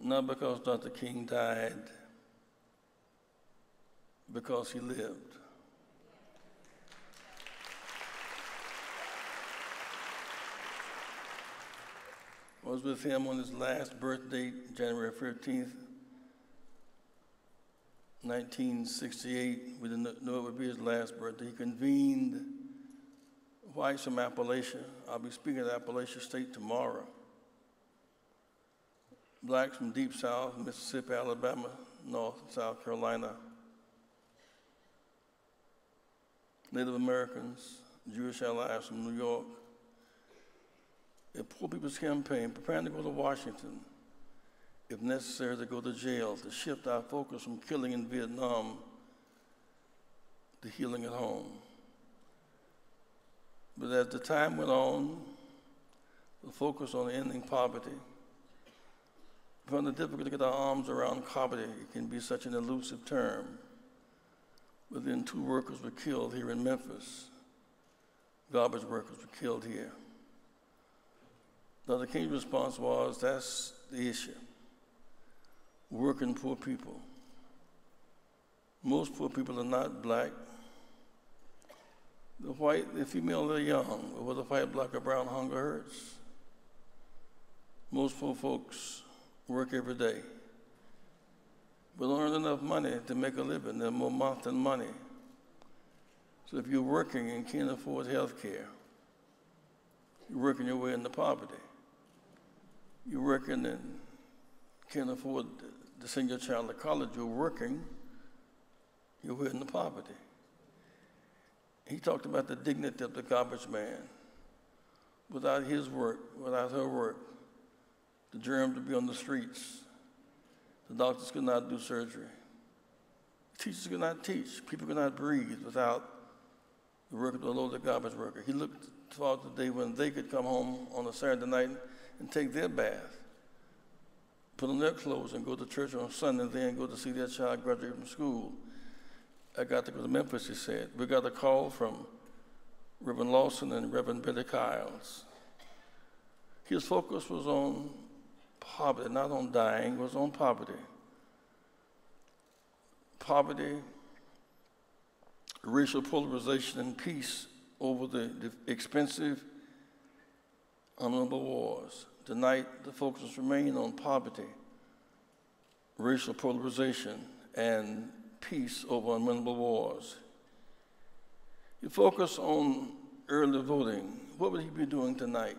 Speaker 15: not because Dr. King died, because he lived. I was with him on his last birthday, January 15th, 1968. We didn't know it would be his last birthday. He convened whites from Appalachia. I'll be speaking at Appalachia State tomorrow. Blacks from Deep South, Mississippi, Alabama, North, South Carolina. Native Americans, Jewish allies from New York. A Poor People's Campaign, preparing to go to Washington, if necessary to go to jail, to shift our focus from killing in Vietnam to healing at home. But as the time went on, the focus on ending poverty, we found it difficult to get our arms around poverty. It can be such an elusive term. Within 2 workers were killed here in Memphis. Garbage workers were killed here. Dr. King's response was, that's the issue. Working poor people. Most poor people are not black. The female, they're young. But whether white, black, or brown, hunger hurts. Most poor folks work every day, but don't earn enough money to make a living. They're more month than money. So if you're working and can't afford health care, you're working your way into poverty. You're working and can't afford to send your child to college, you're working your way into poverty. He talked about the dignity of the garbage man. Without his work, without her work, the germs would be on the streets. The doctors could not do surgery. Teachers could not teach. People could not breathe without the work of the loaded garbage worker. He looked forward to the day when they could come home on a Saturday night and take their bath, put on their clothes and go to church on Sunday and then go to see their child graduate from school. I got to go to Memphis, he said. We got a call from Reverend Lawson and Reverend Billy Kiles. His focus was on poverty, not on dying, it was on poverty. Poverty, racial polarization, and peace over the expensive, unwinnable wars. Tonight, the focus remains on poverty, racial polarization, and peace over unwinnable wars. You focus on early voting. What would he be doing tonight?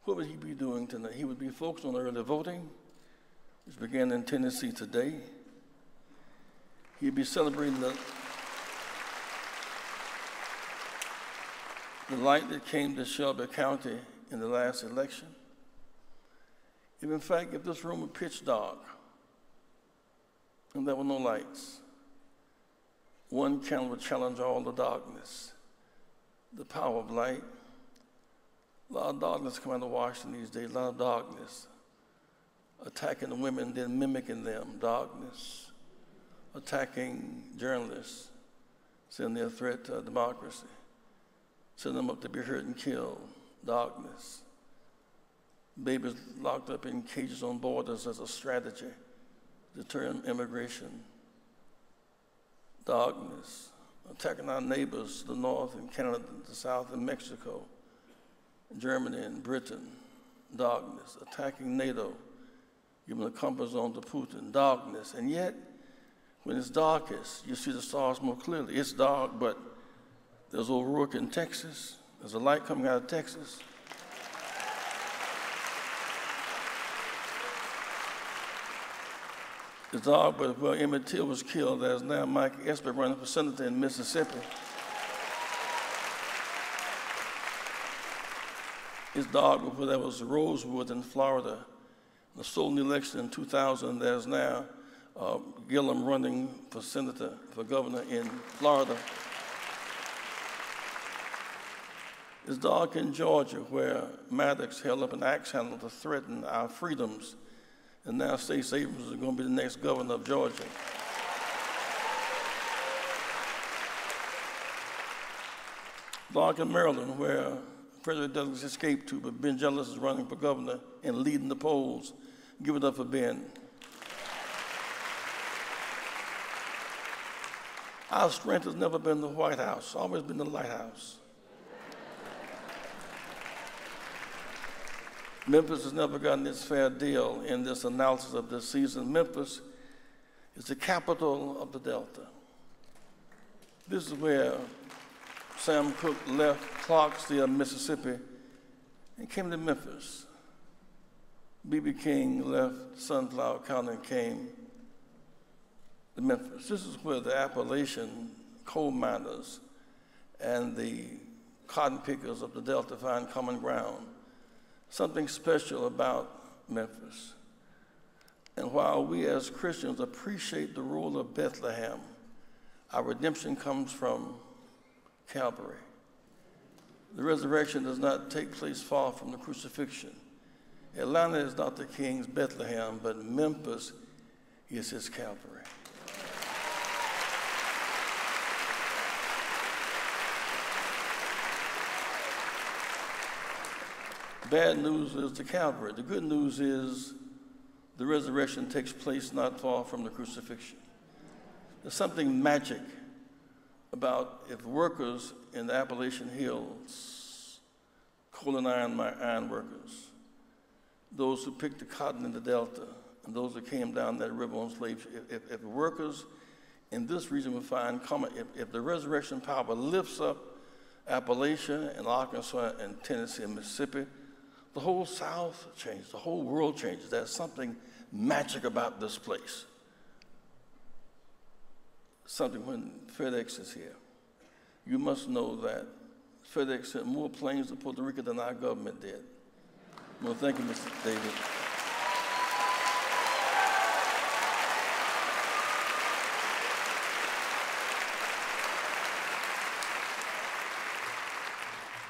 Speaker 15: What would he be doing tonight? He would be focused on early voting, which began in Tennessee today. He'd be celebrating the light that came to Shelby County in the last election. If in fact, if this room were pitch dark and there were no lights, one candle would challenge all the darkness, the power of light. A lot of darkness coming out of Washington these days, a lot of darkness, attacking the women, then mimicking them, darkness, attacking journalists, saying they're a threat to democracy, sending them up to be hurt and killed, darkness. Babies locked up in cages on borders as a strategy to deter immigration, darkness, attacking our neighbors, the north and Canada, the south and Mexico, Germany and Britain, darkness, attacking NATO, giving a comfort zone to Putin, darkness. And yet, when it's darkest, you see the stars more clearly. It's dark, but there's O'Rourke in Texas. There's a light coming out of Texas. It's dark, but where Emmett Till was killed, there's now Mike Esper running for senator in Mississippi. It's dark before there was Rosewood in Florida. The stolen election in 2000, there's now Gillum running for senator, for governor in Florida. It's dark in Georgia, where Maddox held up an axe handle to threaten our freedoms, and now Stacey Abrams is going to be the next governor of Georgia. Dark in Maryland, where Frederick Douglass escaped to, but Ben Jealous is running for governor and leading the polls. Give it up for Ben. Our strength has never been the White House, always been the lighthouse. Memphis has never gotten its fair deal in this analysis of this season. Memphis is the capital of the Delta. This is where Sam Cooke left Clarksville, Mississippi, and came to Memphis. B.B. King left Sunflower County and came to Memphis. This is where the Appalachian coal miners and the cotton pickers of the Delta find common ground. Something special about Memphis. And while we as Christians appreciate the role of Bethlehem, our redemption comes from Calvary. The resurrection does not take place far from the crucifixion. Atlanta is not the King's Bethlehem, but Memphis is his Calvary. Bad news is the Calvary. The good news is the resurrection takes place not far from the crucifixion. There's something magic about if workers in the Appalachian Hills, coal and iron workers, those who picked the cotton in the Delta, and those that came down that river on slaves, if workers in this region would find common, if the resurrection power lifts up Appalachia and Arkansas and Tennessee and Mississippi, the whole South changes, the whole world changes. There's something magic about this place. Something when FedEx is here. You must know that FedEx sent more planes to Puerto Rico than our government did. Well, thank you, Mr. David.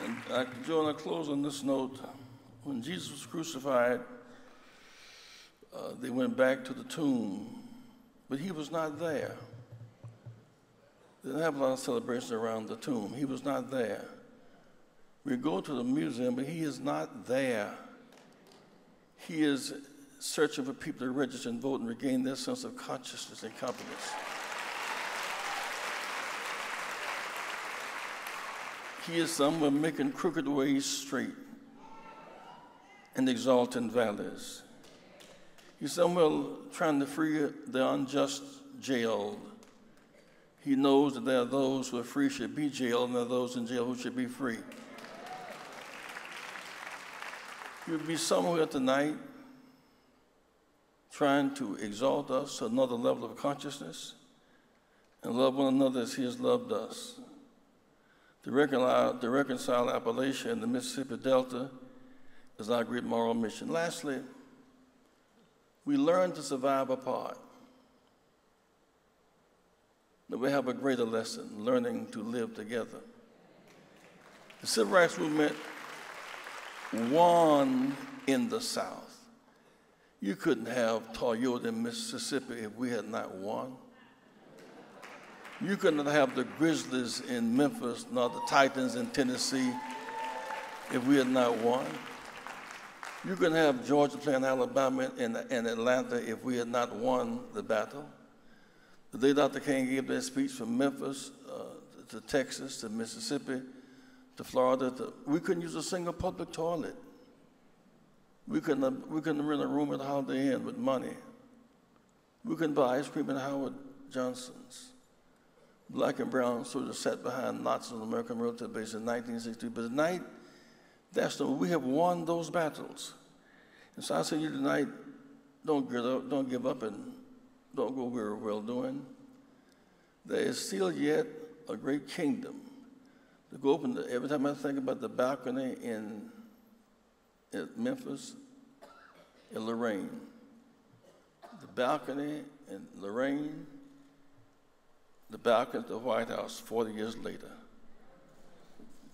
Speaker 15: And I join a close on this note. When Jesus was crucified, They went back to the tomb, but he was not there. They didn't have a lot of celebration around the tomb. He was not there. We go to the museum, but he is not there. He is searching for people to register and vote and regain their sense of consciousness and confidence. He is somewhere making crooked ways straight and exalting valleys. He's somewhere trying to free the unjust jailed. He knows that there are those who are free should be jailed, and there are those in jail who should be free. You'll be somewhere tonight trying to exalt us to another level of consciousness and love one another as he has loved us. To reconcile Appalachia and the Mississippi Delta is our great moral mission. Lastly, we learn to survive apart. But we have a greater lesson, learning to live together. The Civil Rights Movement won in the South. You couldn't have Toyota in Mississippi if we had not won. You couldn't have the Grizzlies in Memphis, nor the Titans in Tennessee if we had not won. You couldn't have Georgia playing Alabama and Atlanta if we had not won the battle. The day Dr. King gave that speech from Memphis to Texas to Mississippi to Florida, we couldn't use a single public toilet. We couldn't rent a room at Holiday Inn with money. We couldn't buy ice cream at Howard Johnson's. Black and brown soldiers sat behind Nazis on the American military base in 1962. But tonight, we have won those battles. And so I say to you tonight, don't give up and don't go weary of well-doing. There is still yet a great kingdom to go open. Every time I think about the balcony in Memphis and Lorraine, the balcony in Lorraine, the balcony at the White House 40 years later.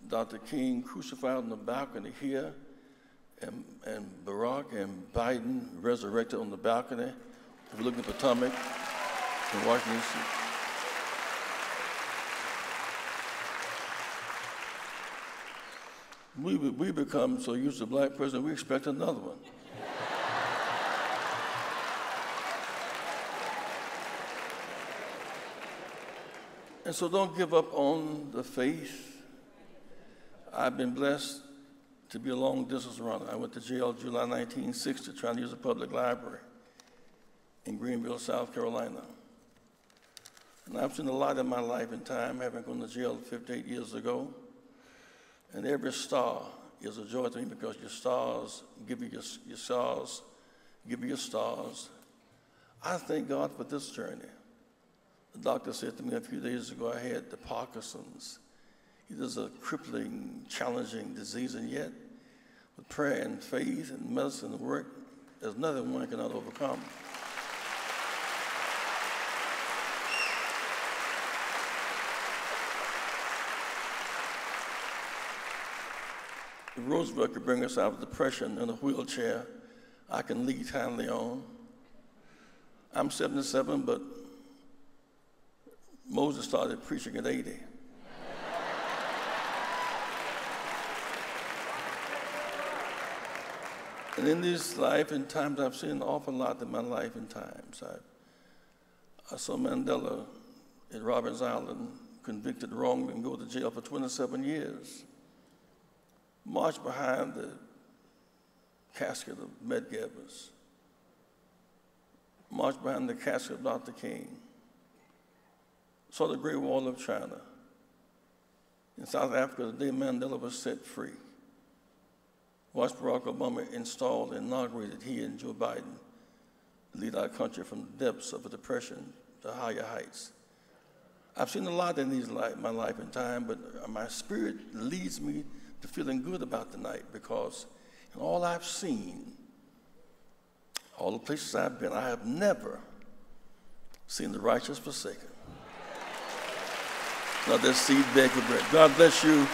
Speaker 15: Dr. King crucified on the balcony here, and Barack and Biden resurrected on the balcony overlooking the Potomac in Washington, D.C. We become so used to black president, we expect another one. And so don't give up on the faith. I've been blessed to be a long-distance runner. I went to jail July 1960 trying to use a public library in Greenville, South Carolina. And I've seen a lot in my life and time, having gone to jail 58 years ago. And every star is a joy to me because your stars give you your stars, give you your stars. I thank God for this journey. The doctor said to me a few days ago I had the Parkinson's. It is a crippling, challenging disease, and yet with prayer and faith and medicine and work, there's nothing one cannot overcome. If Roosevelt could bring us out of depression in a wheelchair, I can lead handily on. I'm 77, but Moses started preaching at 80. And in this life and times, I've seen an awful lot in my life and times. I saw Mandela at Robbins Island, convicted wrongly and go to jail for 27 years. March behind the casket of Medgar Evers. March behind the casket of Dr. King. Saw the Great Wall of China. In South Africa, the day Mandela was set free. Watched Barack Obama installed and inaugurated, he and Joe Biden, lead our country from the depths of a depression to higher heights. I've seen a lot in my life and time, but my spirit leads me to feeling good about tonight because in all I've seen, all the places I've been, I have never seen the righteous forsaken. Not their seed beg for bread. God bless you.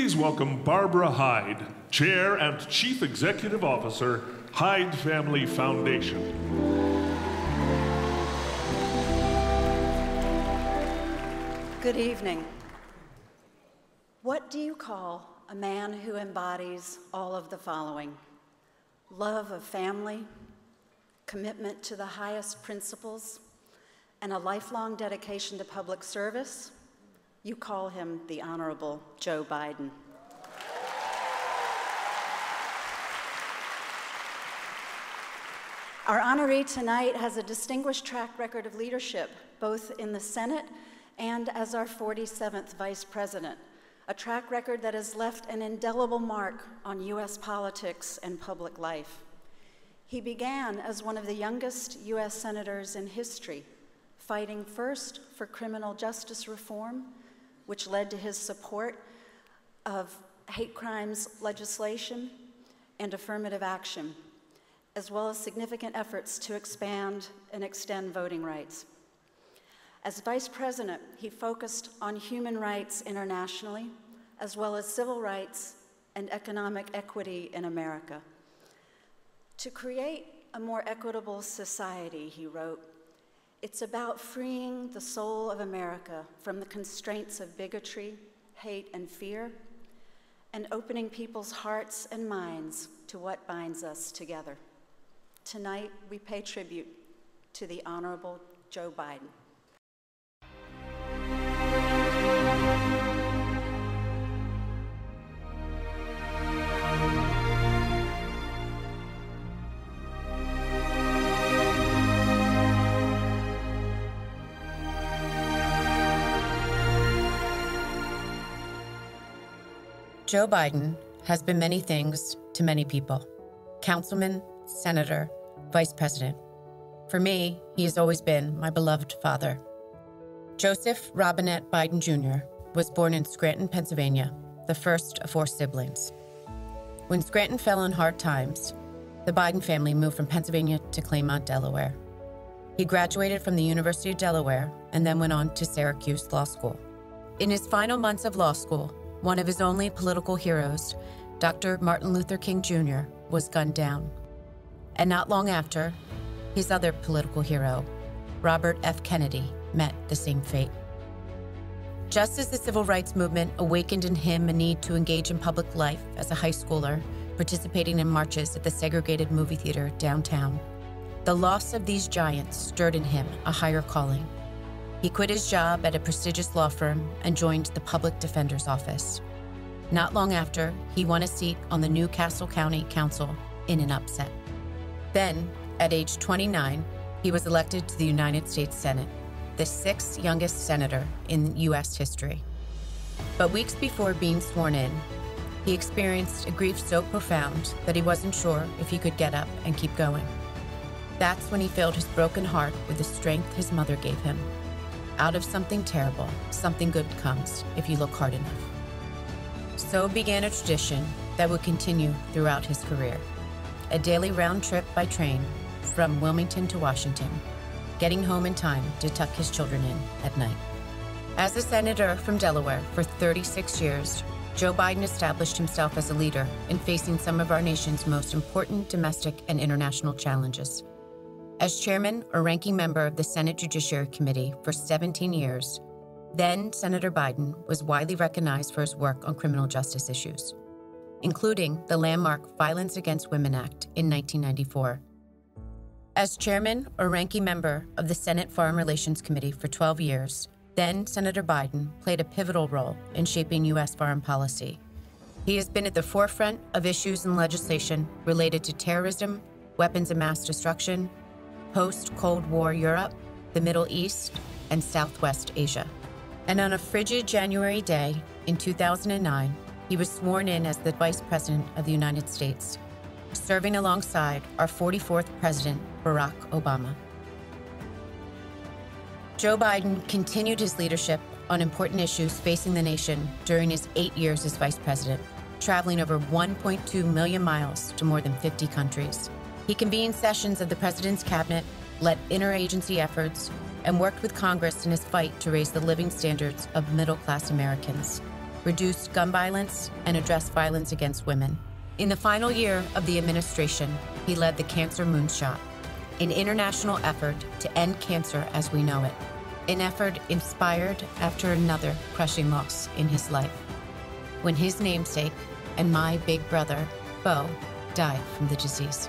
Speaker 8: please welcome Barbara Hyde, Chair and Chief Executive Officer, Hyde Family Foundation.
Speaker 16: Good evening. What do you call a man who embodies all of the following? Love of family, commitment to the highest principles, and a lifelong dedication to public service? You call him the Honorable Joe Biden. Our honoree tonight has a distinguished track record of leadership, both in the Senate and as our 47th Vice President, a track record that has left an indelible mark on U.S. politics and public life. He began as one of the youngest U.S. senators in history, fighting first for criminal justice reform, which led to his support of hate crimes legislation and affirmative action, as well as significant efforts to expand and extend voting rights. As Vice President, he focused on human rights internationally, as well as civil rights and economic equity in America. To create a more equitable society, he wrote, it's about freeing the soul of America from the constraints of bigotry, hate, and fear, and opening people's hearts and minds to what binds us together. Tonight, we pay tribute to the Honorable Joe Biden.
Speaker 17: Joe Biden has been many things to many people. Councilman, senator, vice president. For me, he has always been my beloved father. Joseph Robinette Biden Jr. was born in Scranton, Pennsylvania, the first of 4 siblings. When Scranton fell in hard times, the Biden family moved from Pennsylvania to Claymont, Delaware. He graduated from the University of Delaware and then went on to Syracuse Law School. In his final months of law school, one of his only political heroes, Dr. Martin Luther King Jr., was gunned down. And not long after, his other political hero, Robert F. Kennedy, met the same fate. Just as the civil rights movement awakened in him a need to engage in public life as a high schooler, participating in marches at the segregated movie theater downtown, the loss of these giants stirred in him a higher calling. He quit his job at a prestigious law firm and joined the Public Defender's Office. Not long after, he won a seat on the New Castle County Council in an upset. Then, at age 29, he was elected to the United States Senate, the 6th youngest senator in U.S. history. But weeks before being sworn in, he experienced a grief so profound that he wasn't sure if he could get up and keep going. That's when he filled his broken heart with the strength his mother gave him. Out of something terrible, something good comes if you look hard enough. So began a tradition that would continue throughout his career. A daily round trip by train from Wilmington to Washington, getting home in time to tuck his children in at night. As a senator from Delaware for 36 years, Joe Biden established himself as a leader in facing some of our nation's most important domestic and international challenges. As chairman or ranking member of the Senate Judiciary Committee for 17 years, then Senator Biden was widely recognized for his work on criminal justice issues, including the landmark Violence Against Women Act in 1994. As chairman or ranking member of the Senate Foreign Relations Committee for 12 years, then Senator Biden played a pivotal role in shaping U.S. foreign policy. He has been at the forefront of issues and legislation related to terrorism, weapons of mass destruction, post-Cold War Europe, the Middle East, and Southwest Asia. And on a frigid January day in 2009, he was sworn in as the Vice President of the United States, serving alongside our 44th President, Barack Obama. Joe Biden continued his leadership on important issues facing the nation during his 8 years as Vice President, traveling over 1.2 million miles to more than 50 countries. He convened sessions of the President's cabinet, led interagency efforts, and worked with Congress in his fight to raise the living standards of middle-class Americans. reduce gun violence, and address violence against women. In the final year of the administration, he led the Cancer Moonshot, an international effort to end cancer as we know it, an effort inspired after another crushing loss in his life, when his namesake and my big brother, Beau, died from the disease.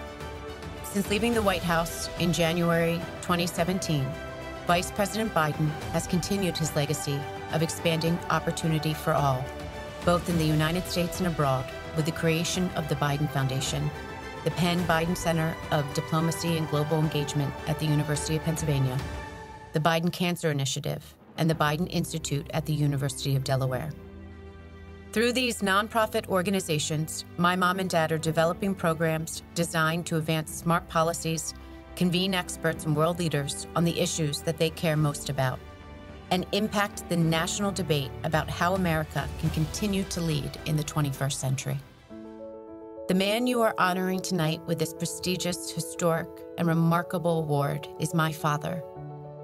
Speaker 17: Since leaving the White House in January 2017, Vice President Biden has continued his legacy of expanding opportunity for all, both in the United States and abroad, with the creation of the Biden Foundation, the Penn Biden Center of Diplomacy and Global Engagement at the University of Pennsylvania, the Biden Cancer Initiative, and the Biden Institute at the University of Delaware. Through these nonprofit organizations, my mom and dad are developing programs designed to advance smart policies, convene experts and world leaders on the issues that they care most about, and impact the national debate about how America can continue to lead in the 21st century. The man you are honoring tonight with this prestigious, historic, and remarkable award is my father,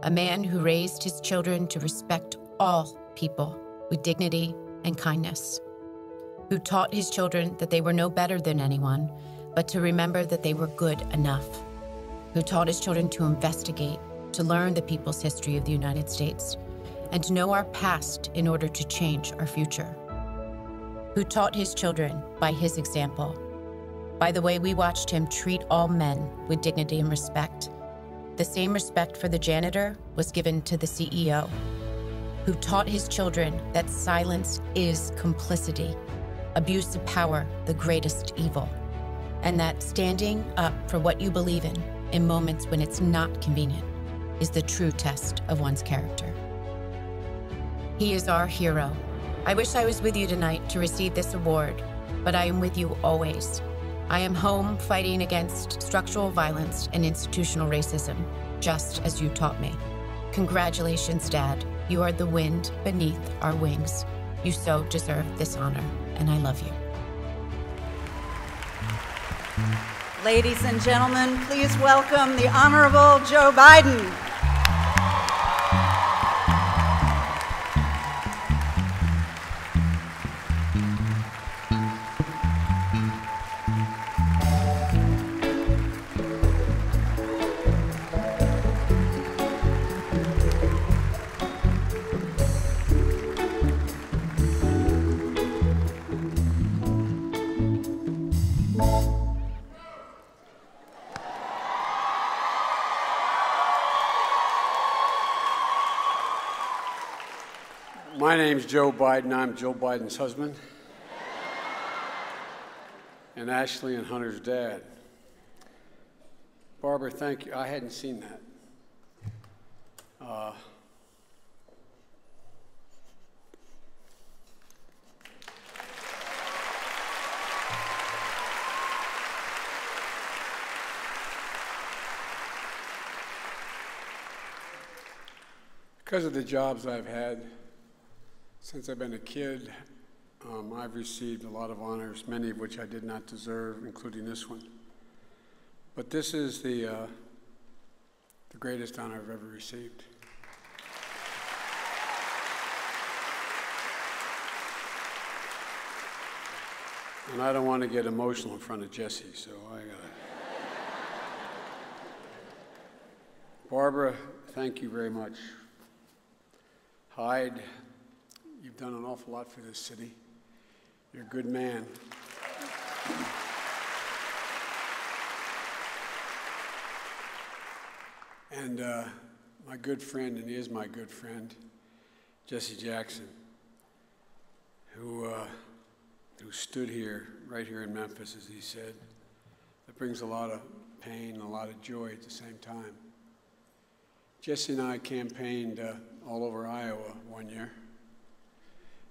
Speaker 17: a man who raised his children to respect all people with dignity and kindness, who taught his children that they were no better than anyone, but to remember that they were good enough, who taught his children to investigate, to learn the people's history of the United States, and to know our past in order to change our future, who taught his children by his example, by the way we watched him treat all men with dignity and respect. The same respect for the janitor was given to the CEO, who taught his children that silence is complicity, abuse of power the greatest evil, and that standing up for what you believe in moments when it's not convenient is the true test of one's character. He is our hero. I wish I was with you tonight to receive this award, but I am with you always. I am home fighting against structural violence and institutional racism, just as you taught me. Congratulations, Dad. You are the wind beneath our wings. You so deserve this honor, and I love you.
Speaker 18: Ladies and gentlemen, please welcome the Honorable Joe Biden.
Speaker 19: My name's Joe Biden. I'm Joe Biden's husband and Ashley and Hunter's dad. Barbara, thank you. I hadn't seen that. Because of the jobs I've had since I've been a kid, I've received a lot of honors, many of which I did not deserve, including this one. But this is the greatest honor I've ever received. And I don't want to get emotional in front of Jesse, so I gotta. Barbara, thank you very much. Hyde, you've done an awful lot for this city. You're a good man. And my good friend, and he is my good friend, Jesse Jackson, who stood here, right here in Memphis, as he said. That brings a lot of pain and a lot of joy at the same time. Jesse and I campaigned all over Iowa one year,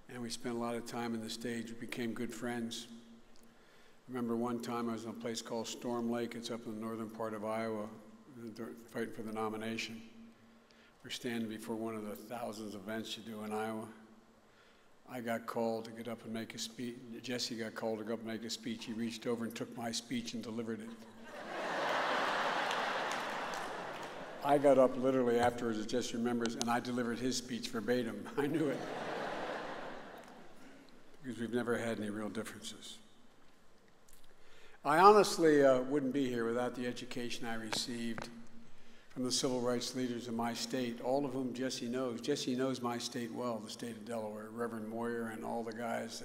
Speaker 19: and we spent a lot of time in the stage. We became good friends. I remember one time I was in a place called Storm Lake. It's up in the northern part of Iowa, fighting for the nomination. We're standing before one of the thousands of events you do in Iowa. I got called to get up and make a speech. Jesse got called to go up and make a speech. He reached over and took my speech and delivered it. I got up literally afterwards, as Jesse remembers, and I delivered his speech verbatim. I knew it. because we've never had any real differences. I honestly wouldn't be here without the education I received from the civil rights leaders in my state, all of whom Jesse knows. Jesse knows my state well, the state of Delaware, Reverend Moyer and all the guys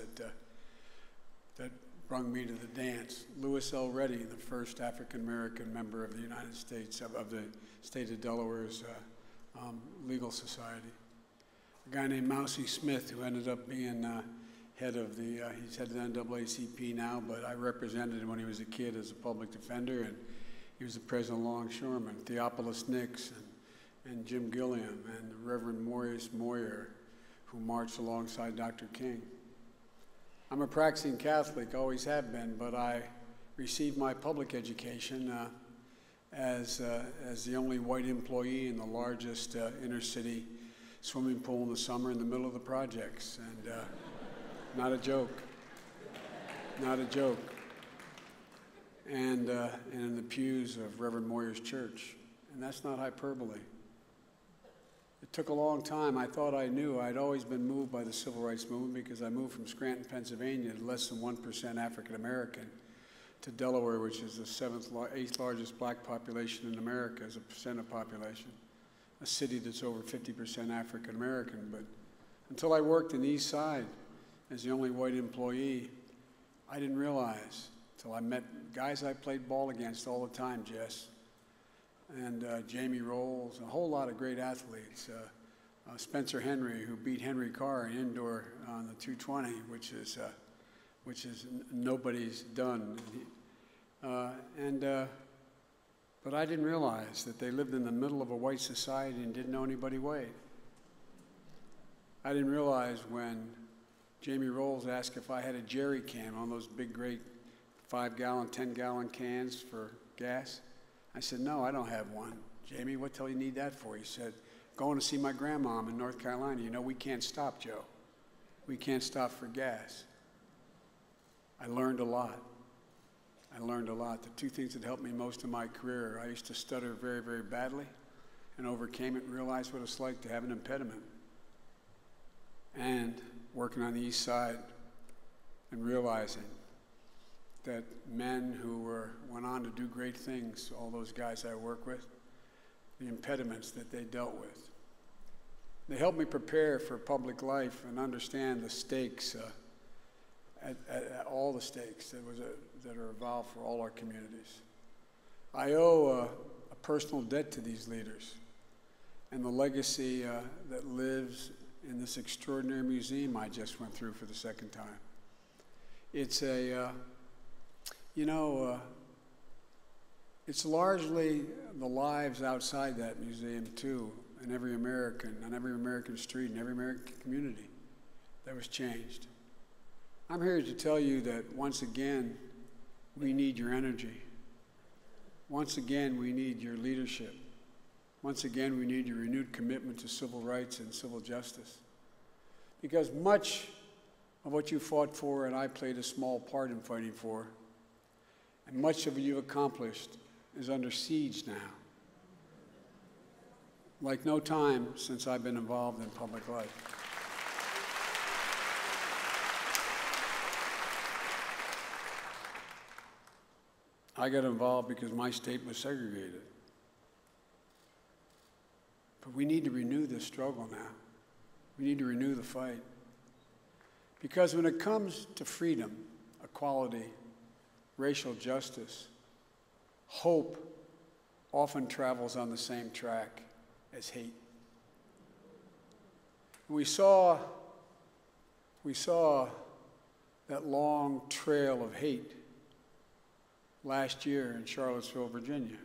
Speaker 19: that brung me to the dance. Lewis L. Reddy, the first African-American member of the United States, of the state of Delaware's legal society. A guy named Mousy Smith, who ended up being head of the, he's head of the NAACP now, but I represented him when he was a kid as a public defender, and he was the president of Longshoremen. Theophilus Nix and Jim Gilliam and Reverend Maurice Moyer, who marched alongside Dr. King. I'm a practicing Catholic, always have been, but I received my public education as the only white employee in the largest inner city swimming pool in the summer in the middle of the projects, and not a joke, not a joke. And in the pews of Reverend Moyer's church, and that's not hyperbole. It took a long time. I thought I knew. I'd always been moved by the civil rights movement because I moved from Scranton, Pennsylvania, less than 1% African American, to Delaware, which is the eighth largest black population in America as a percent of population, a city that's over 50% African American. But until I worked in the East Side as the only white employee, I didn't realize, until I met guys I played ball against all the time, Jess, and Jamie Rolls, a whole lot of great athletes. Spencer Henry, who beat Henry Carr in indoor on the 220, which is nobody's done. But I didn't realize that they lived in the middle of a white society and didn't know anybody white. I didn't realize when Jamie Rolls asked if I had a jerry can, on those big, great 5-gallon, 10-gallon cans for gas. I said, no, I don't have one. Jamie, what the hell you need that for? He said, going to see my grandmom in North Carolina. You know, we can't stop, Joe. We can't stop for gas. I learned a lot. I learned a lot. The two things that helped me most in my career, I used to stutter very, very badly and overcame it and realized what it's like to have an impediment. And working on the East Side and realizing that men who went on to do great things, all those guys I work with, the impediments that they dealt with. They helped me prepare for public life and understand the stakes, at all the stakes that are involved for all our communities. I owe a personal debt to these leaders and the legacy that lives in this extraordinary museum I just went through for the second time. It's it's largely the lives outside that museum too, and every American, on every American street, and every American community that was changed. I'm here to tell you that once again, we need your energy. Once again, we need your leadership. Once again, we need your renewed commitment to civil rights and civil justice. Because much of what you fought for, and I played a small part in fighting for, and much of what you've accomplished is under siege now. Like no time since I've been involved in public life. I got involved because my state was segregated. But we need to renew this struggle now. We need to renew the fight. Because when it comes to freedom, equality, racial justice, hope often travels on the same track as hate. We saw that long trail of hate last year in Charlottesville, Virginia.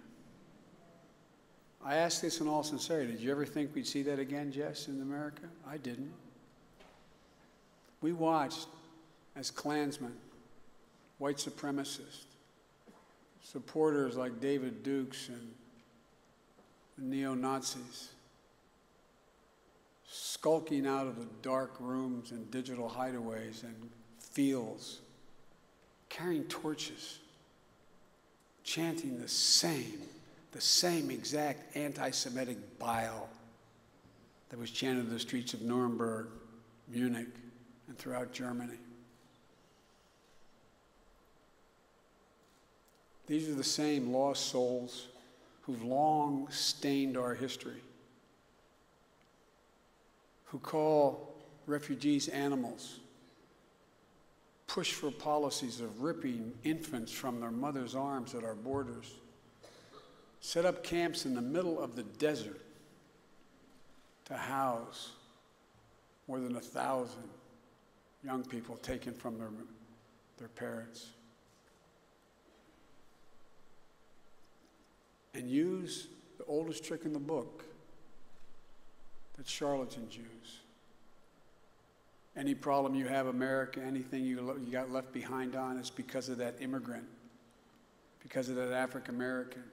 Speaker 19: I ask this in all sincerity. Did you ever think we'd see that again, Jess, in America? I didn't. We watched as Klansmen, white supremacists, supporters like David Dukes and the neo-Nazis, skulking out of the dark rooms and digital hideaways and fields, carrying torches, chanting the same exact anti-Semitic bile that was chanted in the streets of Nuremberg, Munich, and throughout Germany. These are the same lost souls who've long stained our history, who call refugees animals, push for policies of ripping infants from their mother's arms at our borders, set up camps in the middle of the desert to house more than 1,000 young people taken from their parents, and use the oldest trick in the book that charlatans use. Any problem you have, America, anything you got left behind on, is because of that immigrant, because of that African American.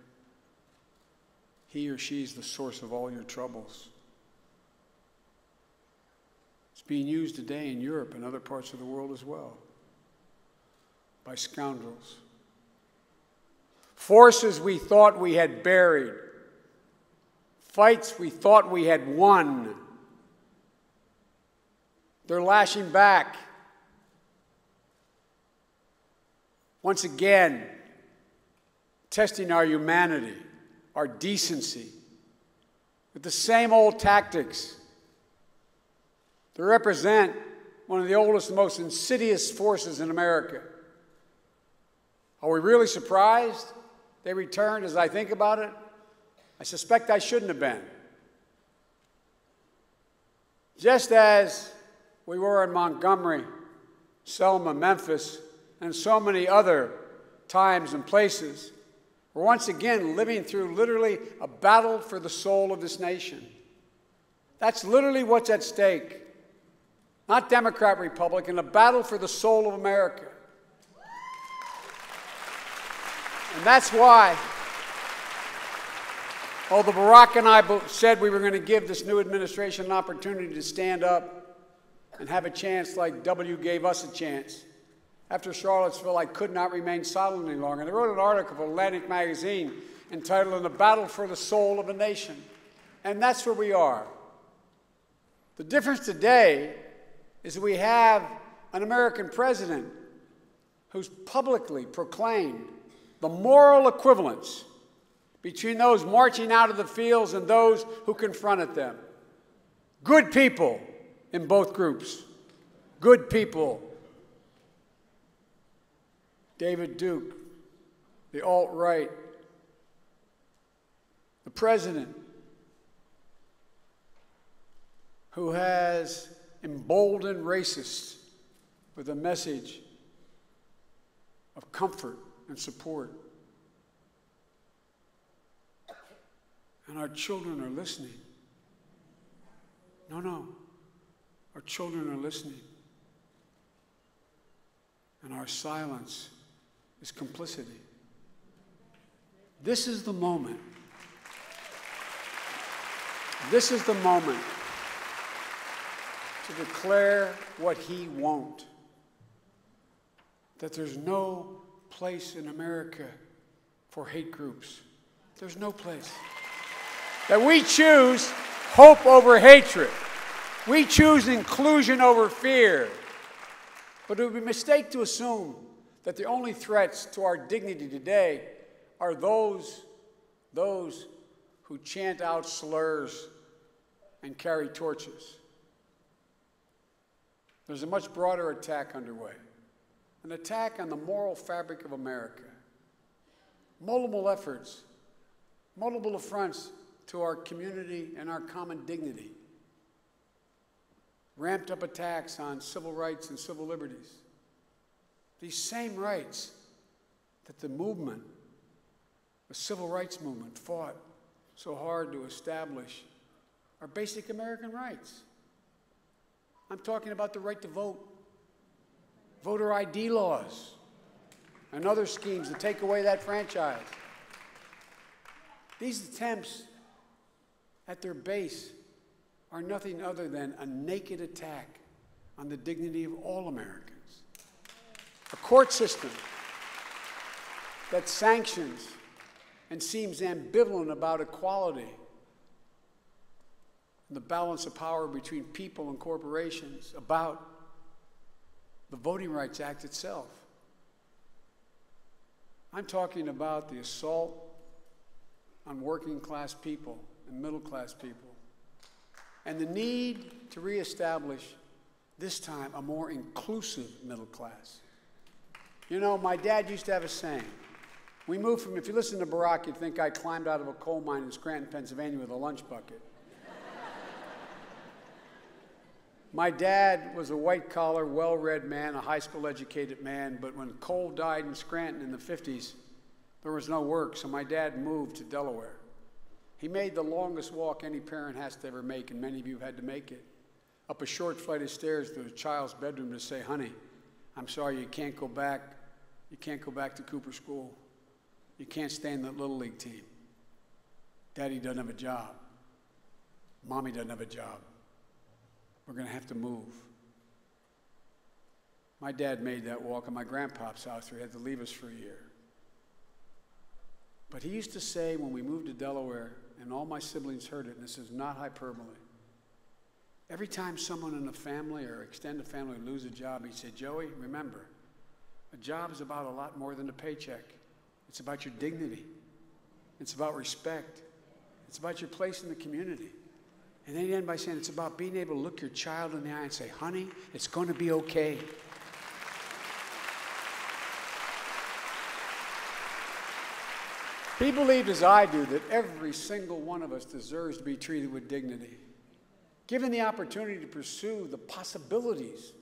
Speaker 19: He or she is the source of all your troubles. It's being used today in Europe and other parts of the world as well by scoundrels. Forces we thought we had buried, fights we thought we had won. They're lashing back. Once again, testing our humanity, our decency, with the same old tactics. They represent one of the oldest and most insidious forces in America. Are we really surprised they returned as I think about it? I suspect I shouldn't have been. Just as we were in Montgomery, Selma, Memphis, and so many other times and places, we're once again living through literally a battle for the soul of this nation. That's literally what's at stake. Not Democrat, Republican, a battle for the soul of America. And that's why, although Barack and I said we were going to give this new administration an opportunity to stand up and have a chance like W gave us a chance, after Charlottesville, I could not remain silent any longer. And I wrote an article for Atlantic Magazine entitled "In the Battle for the Soul of a Nation." And that's where we are. The difference today is that we have an American president who's publicly proclaimed the moral equivalence between those marching out of the fields and those who confronted them. Good people in both groups. Good people. David Duke, the alt-right, the president who has emboldened racists with a message of comfort and support. And our children are listening. No. Our children are listening. And our silence is complicity. This is the moment. This is the moment to declare what he won't. That there's no place in America for hate groups. There's no place. That we choose hope over hatred. We choose inclusion over fear. But it would be a mistake to assume that the only threats to our dignity today are those who chant out slurs and carry torches. There's a much broader attack underway, an attack on the moral fabric of America. Multiple efforts, multiple affronts to our community and our common dignity. Ramped up attacks on civil rights and civil liberties. These same rights that the movement, the civil rights movement, fought so hard to establish are basic American rights. I'm talking about the right to vote, voter ID laws, and other schemes to take away that franchise. These attempts, at their base, are nothing other than a naked attack on the dignity of all Americans. A court system that sanctions and seems ambivalent about equality and the balance of power between people and corporations, about the Voting Rights Act itself. I'm talking about the assault on working class people and middle class people, and the need to reestablish, this time, a more inclusive middle class. You know, my dad used to have a saying. We moved from, if you listen to Barack, you'd think I climbed out of a coal mine in Scranton, Pennsylvania with a lunch bucket. My dad was a white-collar, well-read man, a high school-educated man, but when coal died in Scranton in the 50s, there was no work, so my dad moved to Delaware. He made the longest walk any parent has to ever make, and many of you had to make it, up a short flight of stairs to a child's bedroom to say, honey, I'm sorry, you can't go back. You can't go back to Cooper School. You can't stay in the Little League team. Daddy doesn't have a job. Mommy doesn't have a job. We're going to have to move. My dad made that walk at my grandpa's house where he had to leave us for a year. But he used to say when we moved to Delaware, and all my siblings heard it, and this is not hyperbole, every time someone in a family or extended family would lose a job, he'd say, Joey, remember, a job is about a lot more than a paycheck. It's about your dignity. It's about respect. It's about your place in the community. And then he ended by saying it's about being able to look your child in the eye and say, honey, it's going to be okay. He believed, as I do, that every single one of us deserves to be treated with dignity, given the opportunity to pursue the possibilities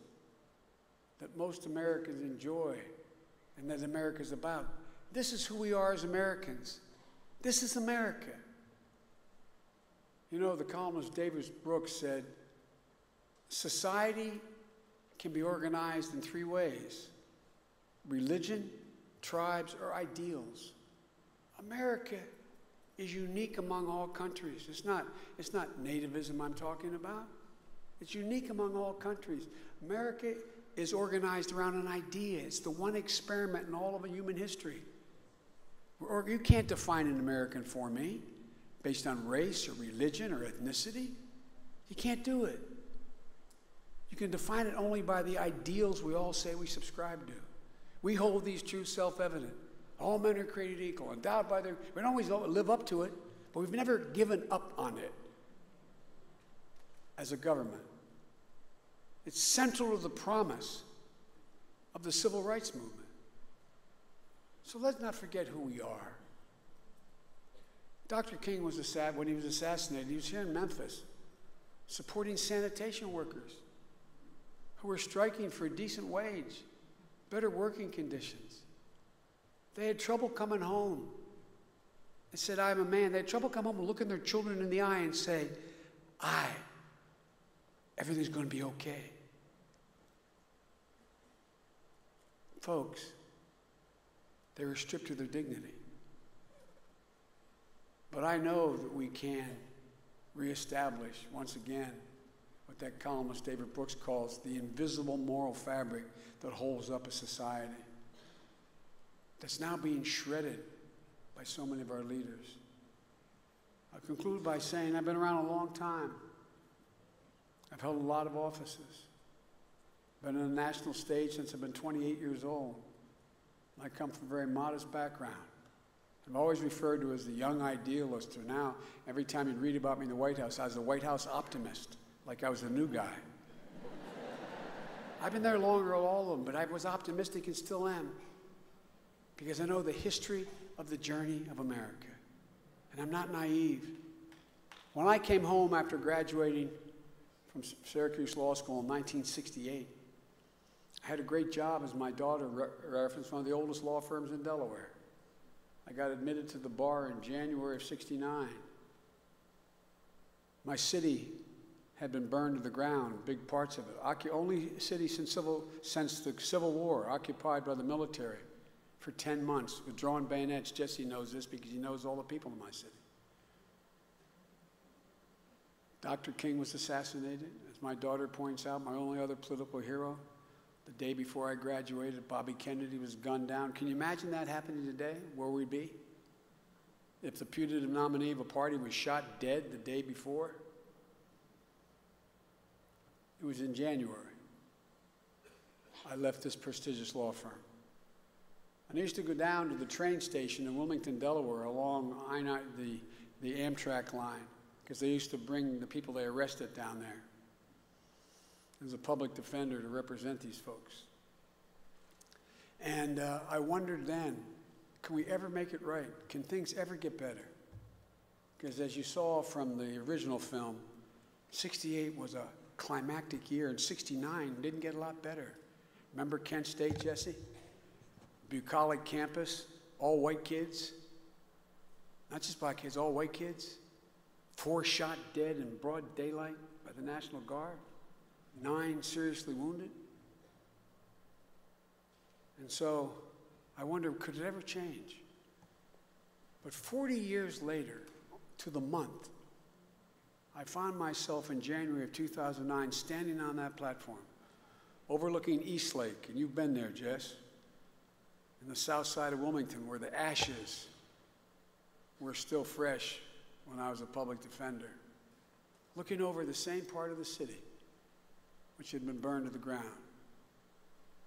Speaker 19: that most Americans enjoy and that America's about. This is who we are as Americans. This is America. You know, the columnist David Brooks said, society can be organized in three ways: religion, tribes, or ideals. America is unique among all countries. It's not nativism I'm talking about. It's unique among all countries. America is organized around an idea. It's the one experiment in all of human history. You can't define an American for me based on race or religion or ethnicity. You can't do it. You can define it only by the ideals we all say we subscribe to. We hold these truths self-evident. All men are created equal, endowed by their... We don't always live up to it, but we've never given up on it as a government. It's central to the promise of the civil rights movement. So let's not forget who we are. Dr. King was when he was assassinated, he was here in Memphis, supporting sanitation workers who were striking for a decent wage, better working conditions. They had trouble coming home. They said, I'm a man. They had trouble coming home and looking their children in the eye and say, everything's going to be okay. Folks, they were stripped of their dignity. But I know that we can reestablish, once again, what that columnist David Brooks calls the invisible moral fabric that holds up a society that's now being shredded by so many of our leaders. I'll conclude by saying I've been around a long time. I've held a lot of offices. Been on the national stage since I've been 28 years old. I come from a very modest background. I'm always referred to as the young idealist, or now, every time you read about me in the White House, I was a White House optimist, like I was a new guy. I've been there longer than all of them, but I was optimistic and still am, because I know the history of the journey of America, and I'm not naive. When I came home after graduating from Syracuse Law School in 1968, I had a great job, as my daughter referenced, one of the oldest law firms in Delaware. I got admitted to the bar in January of '69. My city had been burned to the ground, big parts of it. Only city since the Civil War, occupied by the military for 10 months with drawn bayonets. Jesse knows this because he knows all the people in my city. Dr. King was assassinated, as my daughter points out, my only other political hero. The day before I graduated, Bobby Kennedy was gunned down. Can you imagine that happening today, where we'd be? If the putative nominee of a party was shot dead the day before? It was in January. I left this prestigious law firm. And I used to go down to the train station in Wilmington, Delaware, along the Amtrak line, because they used to bring the people they arrested down there. As a public defender to represent these folks. And I wondered then, can we ever make it right? Can things ever get better? Because as you saw from the original film, 68 was a climactic year, and 69 didn't get a lot better. Remember Kent State, Jesse? Bucolic campus, all white kids. Not just black kids, all white kids. 4 shot dead in broad daylight by the National Guard. 9 seriously wounded. And so I wonder, could it ever change? But 40 years later, to the month, I found myself in January of 2009 standing on that platform, overlooking East Lake, and you've been there, Jess, in the south side of Wilmington, where the ashes were still fresh when I was a public defender, looking over the same part of the city which had been burned to the ground.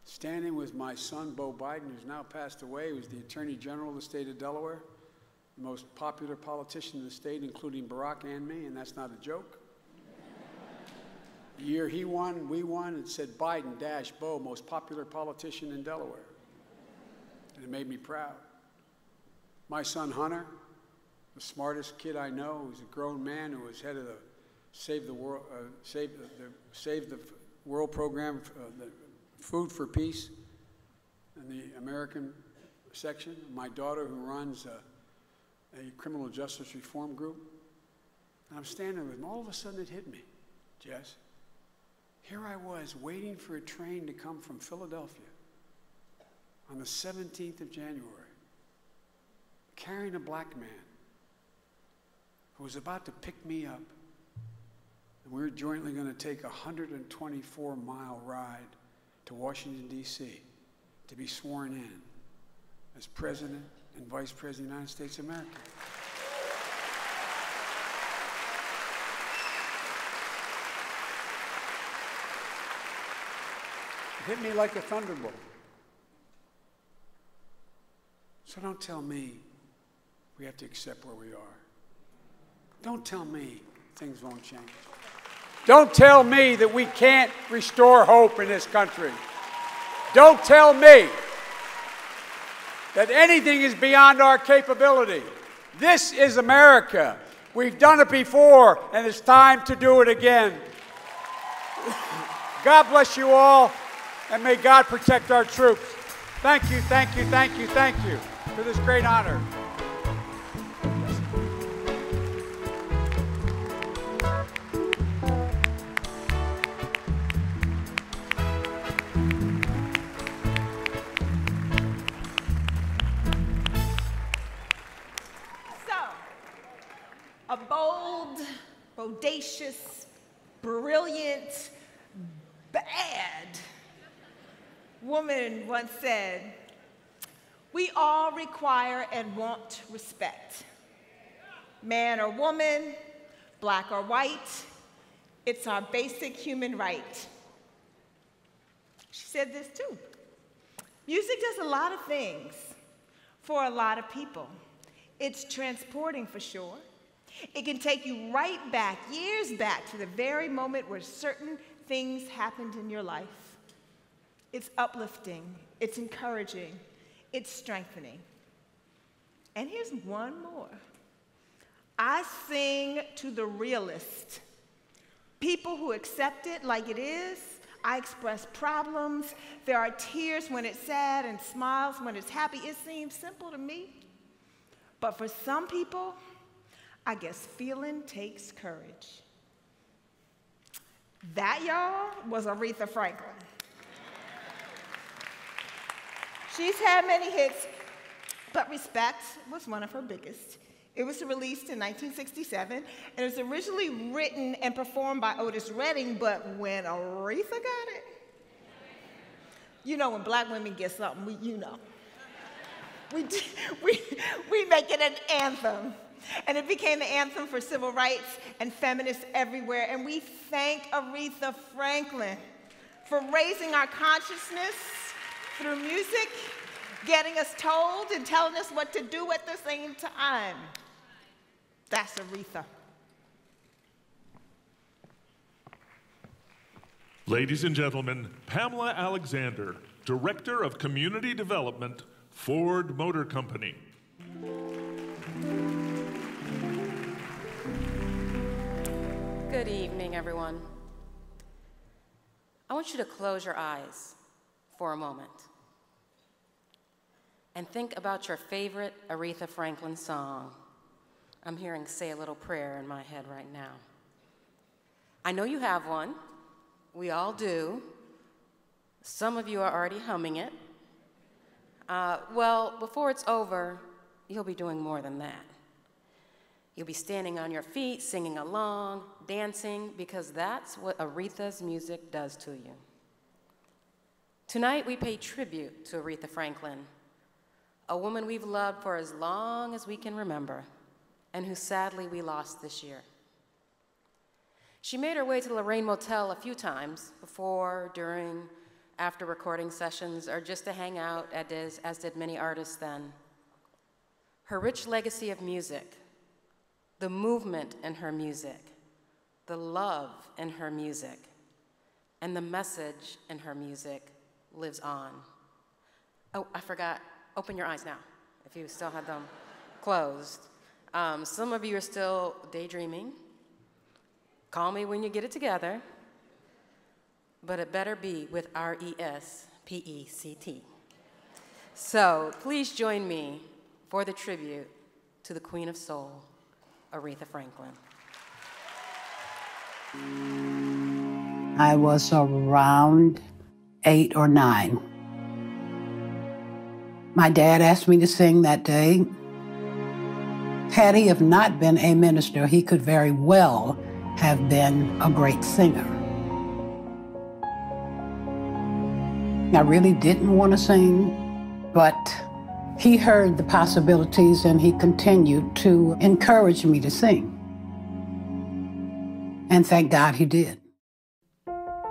Speaker 19: Standing with my son, Beau Biden, who's now passed away, who was the Attorney General of the state of Delaware, the most popular politician in the state, including Barack and me, and that's not a joke. The year he won, we won, it said Biden dash Beau, most popular politician in Delaware. And it made me proud. My son, Hunter, the smartest kid I know, who's a grown man who was head of the Save the World program, the Food for Peace in the American section. My daughter, who runs a criminal justice reform group. And I'm standing with him. All of a sudden it hit me, Jess. Here I was waiting for a train to come from Philadelphia on the 17th of January, carrying a black man who was about to pick me up. And we were jointly going to take a 124-mile ride to Washington, D.C. to be sworn in as President and Vice President of the United States of America. It hit me like a thunderbolt. So don't tell me we have to accept where we are. Don't tell me things won't change. Don't tell me that we can't restore hope in this country. Don't tell me that anything is beyond our capability. This is America. We've done it before, and it's time to do it again. God bless you all, and may God protect our troops. Thank you, thank you, thank you, thank you for this great honor.
Speaker 2: A bold, bodacious, brilliant, bad woman once said, "We all require and want respect. Man or woman, black or white, it's our basic human right." She said this too. Music does a lot of things for a lot of people. It's transporting for sure. It can take you right back, years back, to the very moment where certain things happened in your life. It's uplifting, it's encouraging, it's strengthening. And here's one more. I sing to the realist, people who accept it like it is. I express problems. There are tears when it's sad and smiles when it's happy. It seems simple to me. But for some people, I guess feeling takes courage. That, y'all, was Aretha Franklin. She's had many hits, but Respect was one of her biggest. It was released in 1967, and it was originally written and performed by Otis Redding, but when Aretha got it, you know when black women get something, we make it an anthem. And it became the anthem for civil rights and feminists everywhere. And we thank Aretha Franklin for raising our consciousness through music getting us told and telling us what to do at the same time. That's Aretha.
Speaker 8: Ladies and gentlemen, Pamela Alexander, Director of Community Development, Ford Motor Company.
Speaker 20: Good evening, everyone. I want you to close your eyes for a moment and think about your favorite Aretha Franklin song. I'm hearing "Say a Little Prayer" in my head right now. I know you have one. We all do. Some of you are already humming it. Well, before it's over, you'll be doing more than that. You'll be standing on your feet, singing along, dancing, because that's what Aretha's music does to you. Tonight, we pay tribute to Aretha Franklin, a woman we've loved for as long as we can remember, and who sadly we lost this year. She made her way to Lorraine Motel a few times, before, during, after recording sessions, or just to hang out, as did many artists then. Her rich legacy of music, the movement in her music, the love in her music, and the message in her music lives on. Oh, I forgot, open your eyes now, if you still had them closed. Some of you are still daydreaming. Call me when you get it together, but it better be with R-E-S-P-E-C-T. So please join me for the tribute to the Queen of Soul, Aretha Franklin.
Speaker 21: I was around 8 or 9. My dad asked me to sing that day. Had he have not been a minister, he could very well have been a great singer. I really didn't want to sing, but he heard the possibilities and he continued to encourage me to sing. And thank God he did.
Speaker 5: You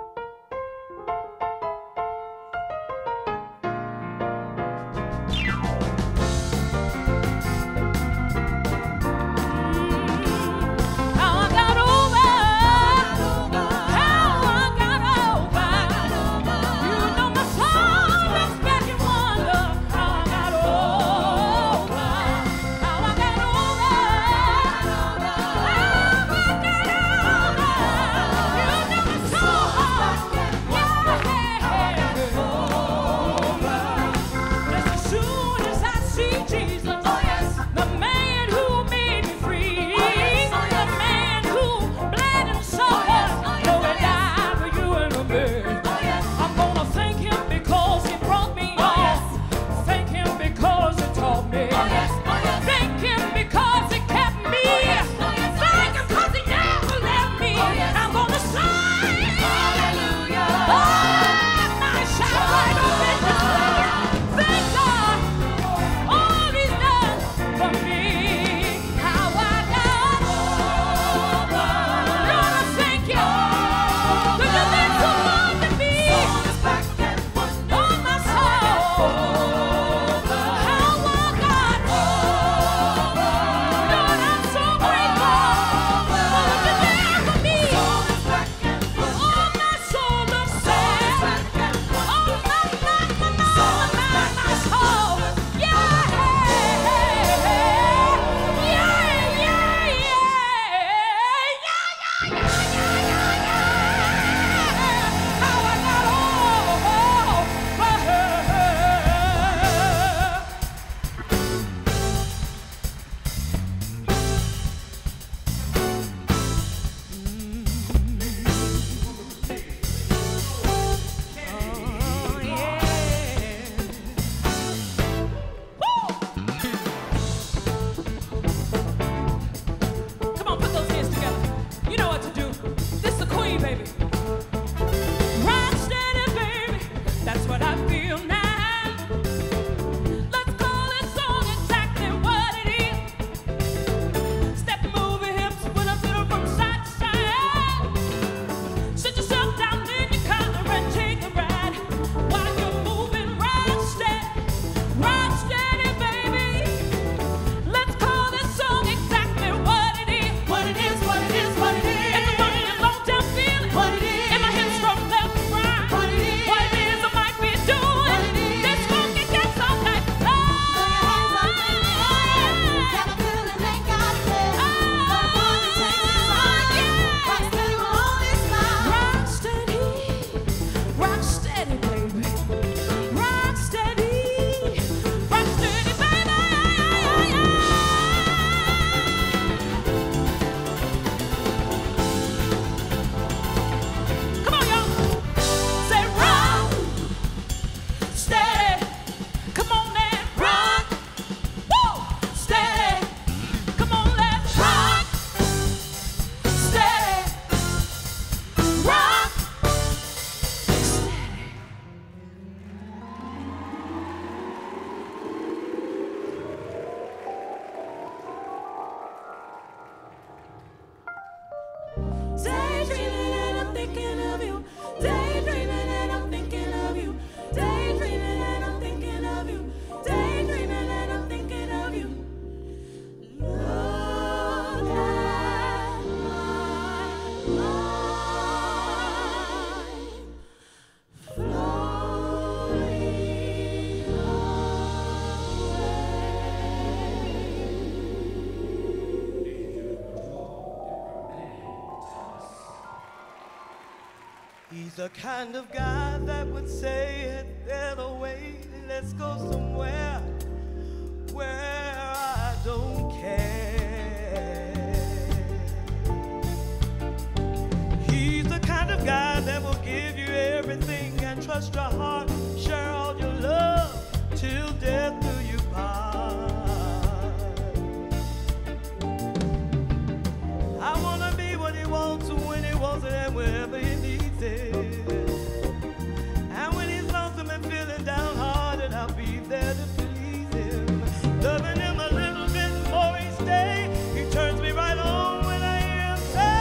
Speaker 5: He's the kind of guy that would say, "There's a way, let's go somewhere where I don't care." He's the kind of guy that will give you everything and trust your heart, share all your love till death do you part. I wanna be what he wants when he wants it and wherever he needs it. And when he's lonesome and feeling downhearted, I'll be there to please him. Loving him a little bit more each day. He turns me right on when I hear him say,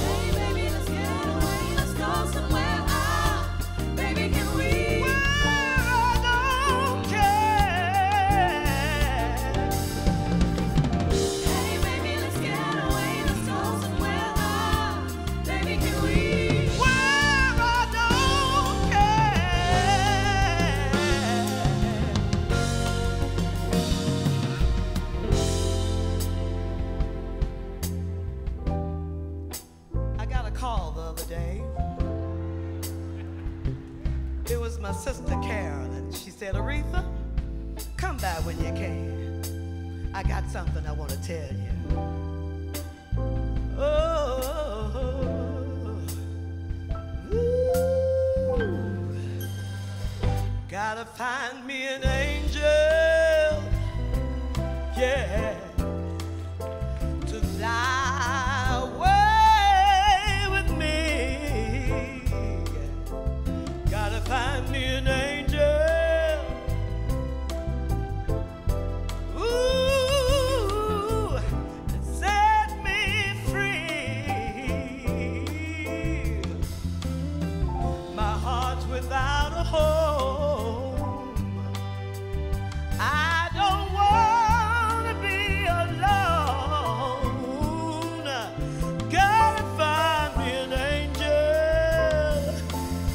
Speaker 5: "Hey baby, let's get away, let's go somewhere. Baby, can we? Where I don't care. Hey baby, let's get away, let's go somewhere. Baby, can we? Where I don't care." I got a call the other day. It was my sister Carolyn. She said, "Aretha, come by when you can. I got something I want to tell you." Oh, ooh. Gotta find me an angel, yeah, to fly away with me. Gotta find me an angel, ooh, to set me free. My heart's without a home. I don't wanna be alone. Gotta find me an angel.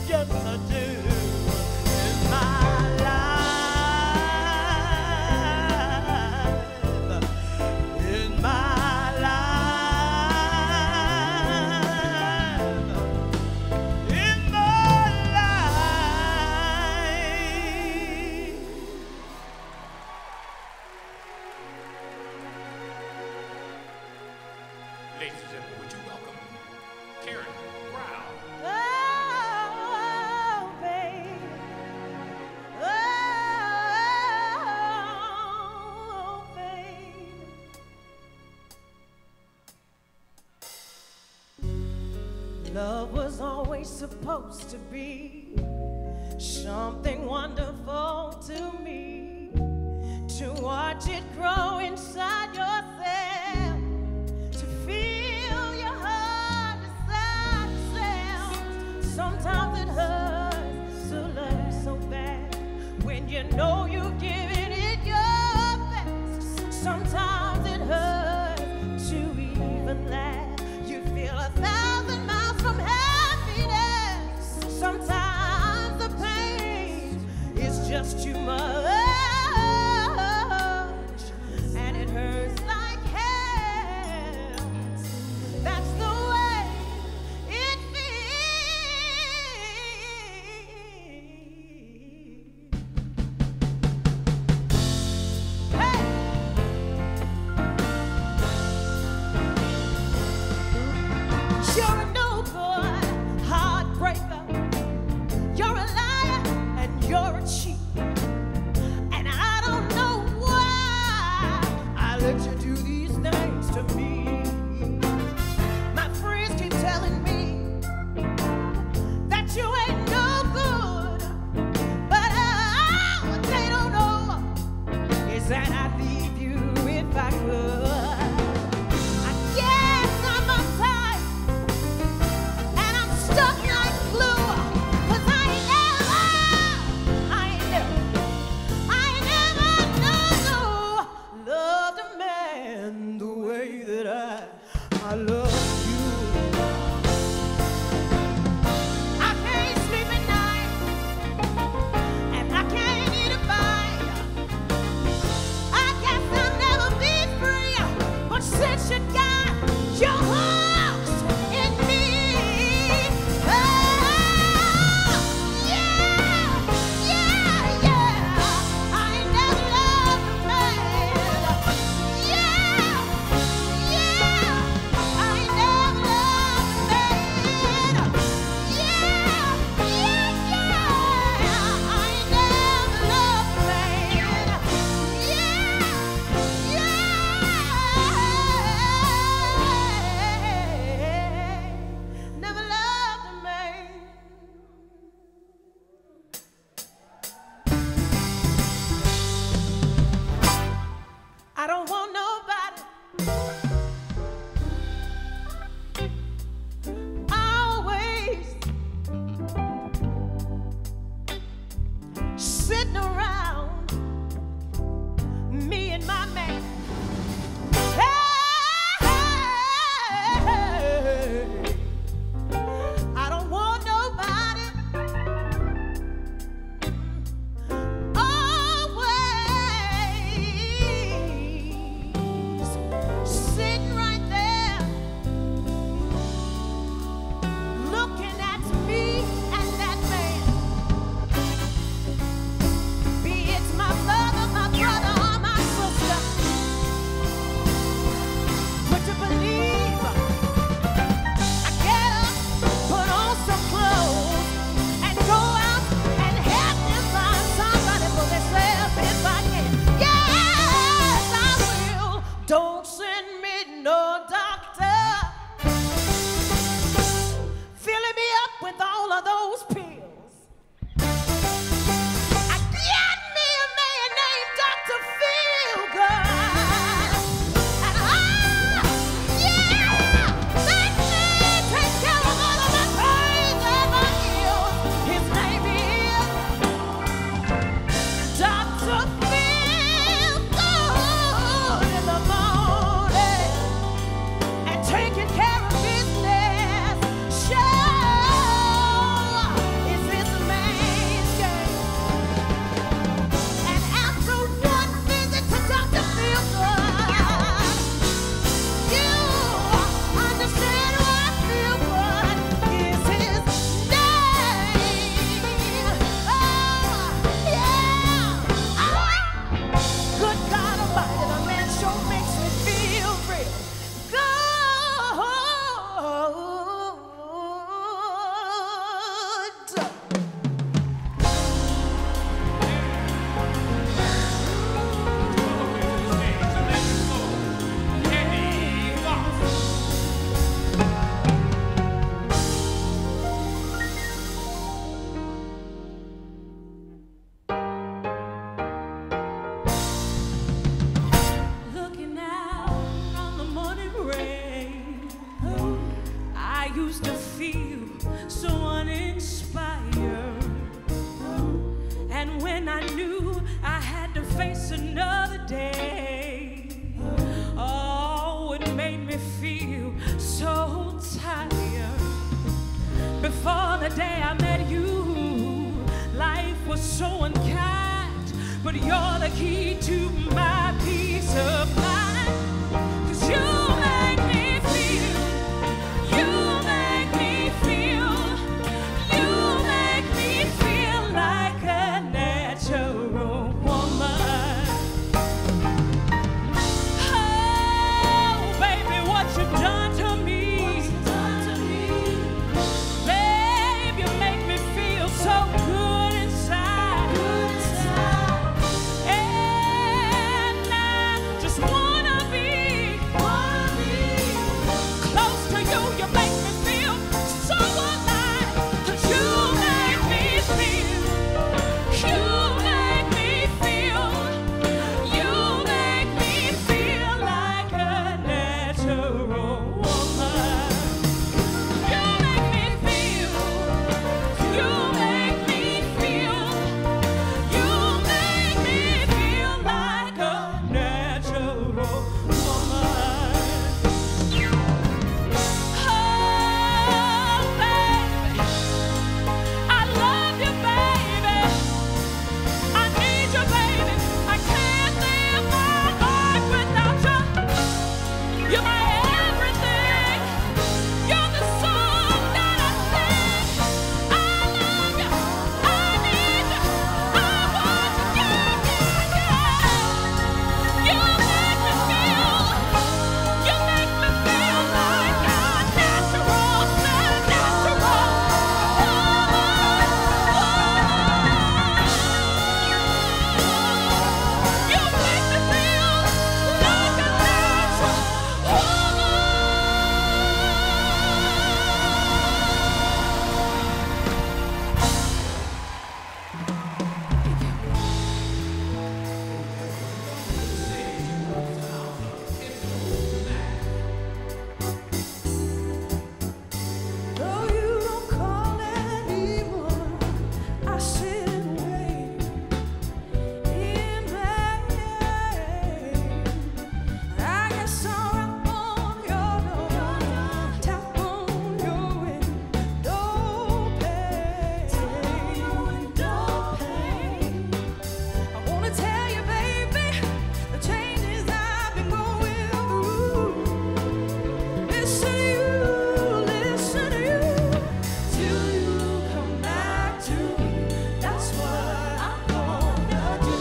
Speaker 5: Yes, I do. In my life, in my life, in my life.
Speaker 1: Ladies and gentlemen, would you welcome Karen Brown?
Speaker 5: Oh, baby. Oh, baby. Love was always supposed to be something wonderful to me. To watch it grow inside yourself, to feel your heart inside yourself. Sometimes it hurts to love you so bad when you know you've given it your best. Sometimes it hurts to even laugh. You feel 1,000 miles from happiness. Sometimes the pain is just too much. And it hurts like hell. That's the way it feels. Hey!
Speaker 4: day I met you, life was so unkind, but you're the key to my peace of mind. 'Cause you make me feel, you make me feel, you make me feel like a natural woman. Oh, baby, what you done to me. Babe, you make me feel so good inside. And I just wanna be close to you. You make me feel so alive. 'Cause you make me feel, you make me feel, you make me feel like a natural woman. You make me feel, you make me feel, you make me feel like a natural woman. Oh, baby, I love you, baby. I need you, baby. I can't live my life without you. You're my everything. You're the song that I sing. I love you. I need you. I want you. Yeah, yeah, yeah. You make me feel like a natural, natural woman. You make me feel like a natural Though you don't call anymore, I sit and wait in vain. I guess I'll rap on your door, tap on your window pane. I wanna tell you, baby, the changes I've been going through. Listen to you, till you come back to me. That's what I'm gonna do.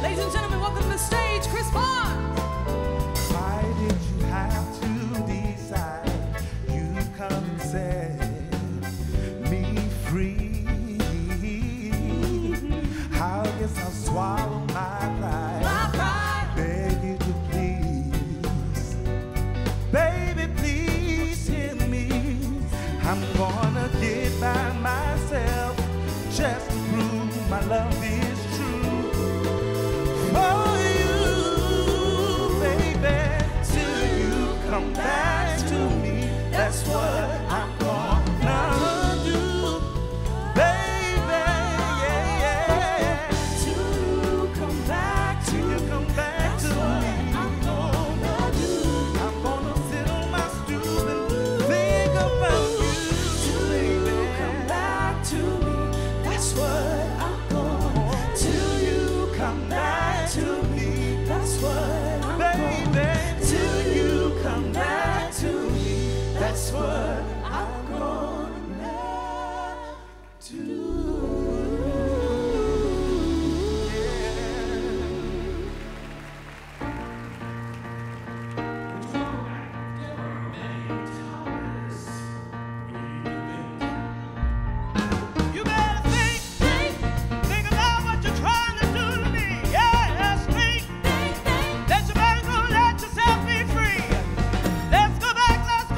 Speaker 4: Ladies and gentlemen, welcome to the stage, Chris Barnes.
Speaker 5: Why did you have to decide? You come and set me free. I guess I'll swallow my pride. Beg you to please, baby, please hear me. I'm gonna get by myself just to prove my love is true. For you, baby, till you come back to me. That's what I'm gonna do, baby. Yeah, yeah. Till you come back to me. That's what I'm gonna do. I'm gonna sit on my stool and think about you, baby. Come back to me. That's what I'm gonna. Till you come back to me. That's what I'm gonna. Till you come back to me. That's what I'm gonna do. You better think about what you're trying to do to me. Yes, think that you better go let yourself be free. Let's go back, let's go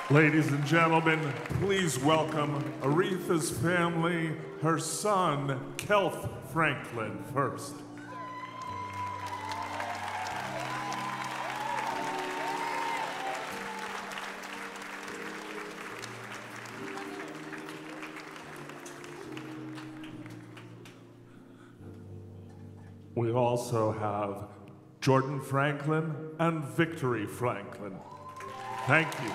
Speaker 8: Ladies and gentlemen, please welcome Aretha's family, her son, Kelth Franklin, first. We also have Jordan Franklin and Victory Franklin. Thank you.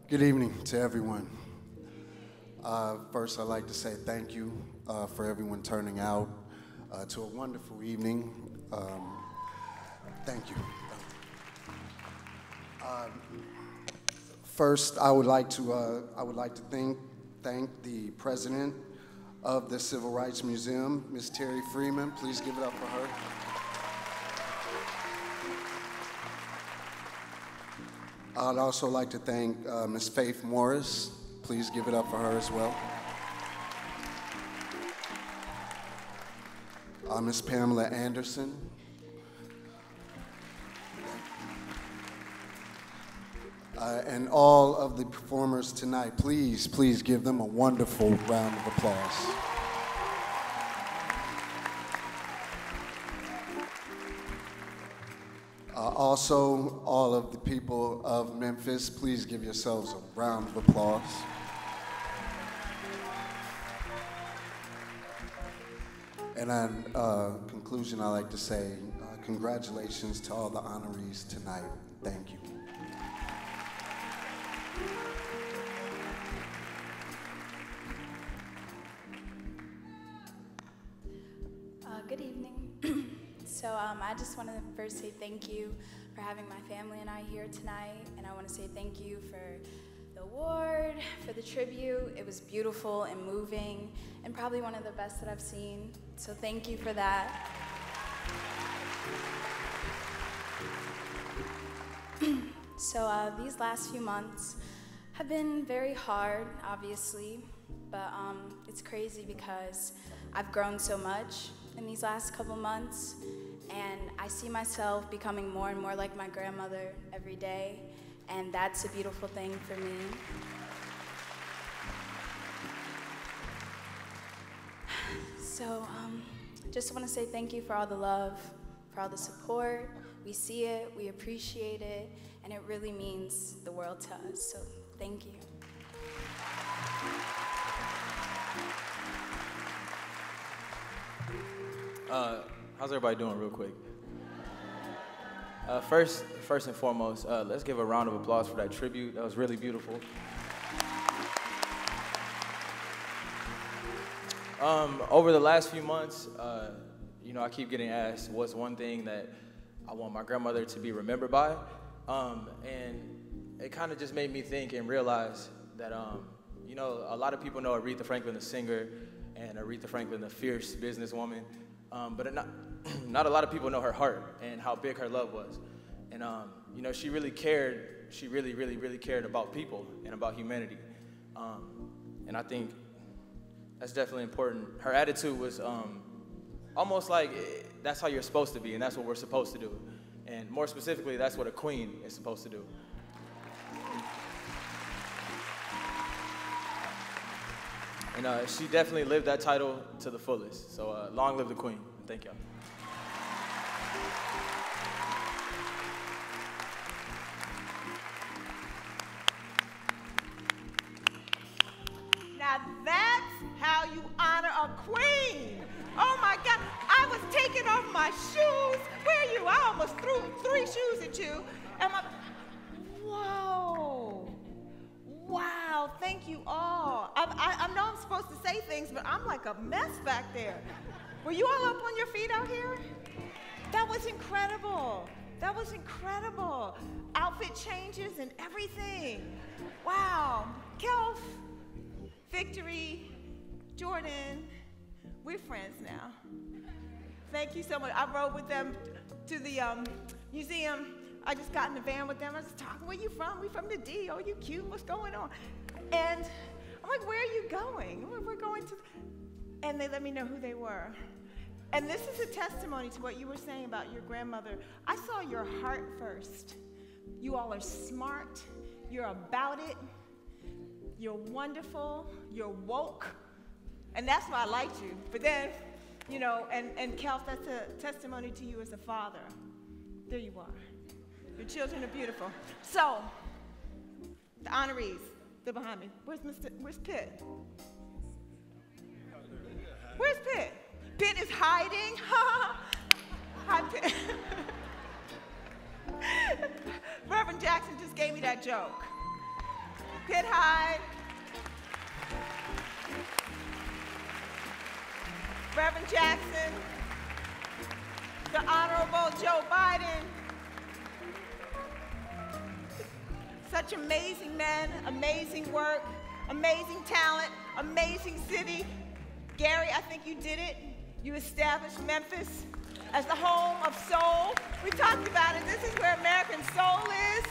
Speaker 6: Good evening to everyone. First, I'd like to say thank you for everyone turning out to a wonderful evening. Thank you. First, I would like to thank the president of the Civil Rights Museum, Ms. Terry Freeman. Please give it up for her. I'd also like to thank Ms. Faith Morris. Please give it up for her as well. Ms. Pamela Anderson. And all of the performers tonight, please give them a wonderful round of applause. Also, all of the people of Memphis, please give yourselves a round of applause. And in conclusion, I'd like to say congratulations to all the honorees tonight. Thank you.
Speaker 22: Good evening. So I just want to first say thank you for having my family and I here tonight, and I want to say thank you for the award, for the tribute. It was beautiful and moving, and probably one of the best that I've seen, so thank you for that. So these last few months have been very hard, obviously, but it's crazy because I've grown so much in these last couple months, and I see myself becoming more and more like my grandmother every day, and that's a beautiful thing for me. So just want to say thank you for all the love, for all the support. We see it, we appreciate it, and it really means the world to us, so thank you.
Speaker 23: How's everybody doing real quick? First and foremost, let's give a round of applause for that tribute. That was really beautiful. Over the last few months, you know, I keep getting asked what's one thing that I want my grandmother to be remembered by. And it kind of just made me think and realize that, you know, a lot of people know Aretha Franklin, the singer, and Aretha Franklin, the fierce businesswoman. But not a lot of people know her heart and how big her love was. And, you know, she really cared. She really, really, really cared about people and about humanity. And I think that's definitely important. Her attitude was almost like that's how you're supposed to be, and that's what we're supposed to do. And more specifically, that's what a queen is supposed to do. And she definitely lived that title to the fullest. So long live the queen. Thank y'all.
Speaker 2: Now that's how you honor a queen. Oh my God, I was taking off my shoes. Where are you? I almost threw 3 shoes at you. And whoa. Wow, thank you all. I know I'm supposed to say things, but I'm like a mess back there. Were you all up on your feet out here? That was incredible. That was incredible. Outfit changes and everything. Wow. Kelf, Victory, Jordan, we're friends now. Thank you so much. I rode with them to the museum I just got in the van with them. I was talking, where you from? We from the D. Oh, you cute. What's going on? And I'm like, where are you going? We're going to, and they let me know who they were. And this is a testimony to what you were saying about your grandmother. I saw your heart first. You all are smart. You're about it. You're wonderful. You're woke. And that's why I liked you. But then, you know, and Kelf, that's a testimony to you as a father. There you are. Your children are beautiful. So, the honorees, they're behind me. Where's Pitt? Where's Pitt? Pitt is hiding. Hi, Pitt. Reverend Jackson just gave me that joke. Pitt hide. Reverend Jackson, the Honorable Joe Biden. Such amazing men, amazing work, amazing talent, amazing city. Gary, I think you did it. You established Memphis as the home of soul. We talked about it. This is where American soul is.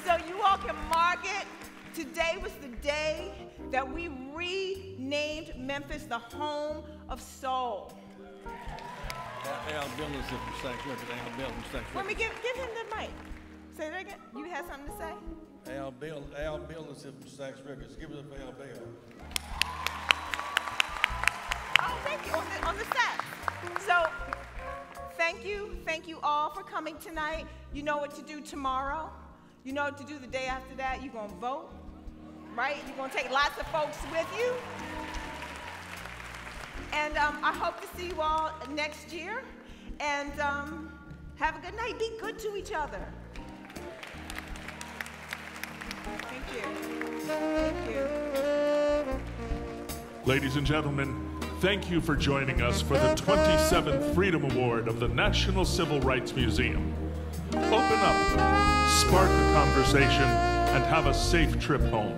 Speaker 2: So you all can mark it. Today was the day that we renamed Memphis the home of soul.
Speaker 15: Al Billings from Stax Records. Al Billings from Stax Records.
Speaker 2: Let me give him the mic. Say that again. You had something to say?
Speaker 15: Al Billings from Stax Records. Give it up for Al Bell.
Speaker 2: Oh, thank you, on the set. So, thank you all for coming tonight. You know what to do tomorrow. You know what to do the day after that. You're gonna vote, right? You're gonna take lots of folks with you. And I hope to see you all next year. And have a good night. Be good to each other. Thank you. Thank you.
Speaker 8: Ladies and gentlemen, thank you for joining us for the 27th Freedom Award of the National Civil Rights Museum. Open up, spark a conversation, and have a safe trip home.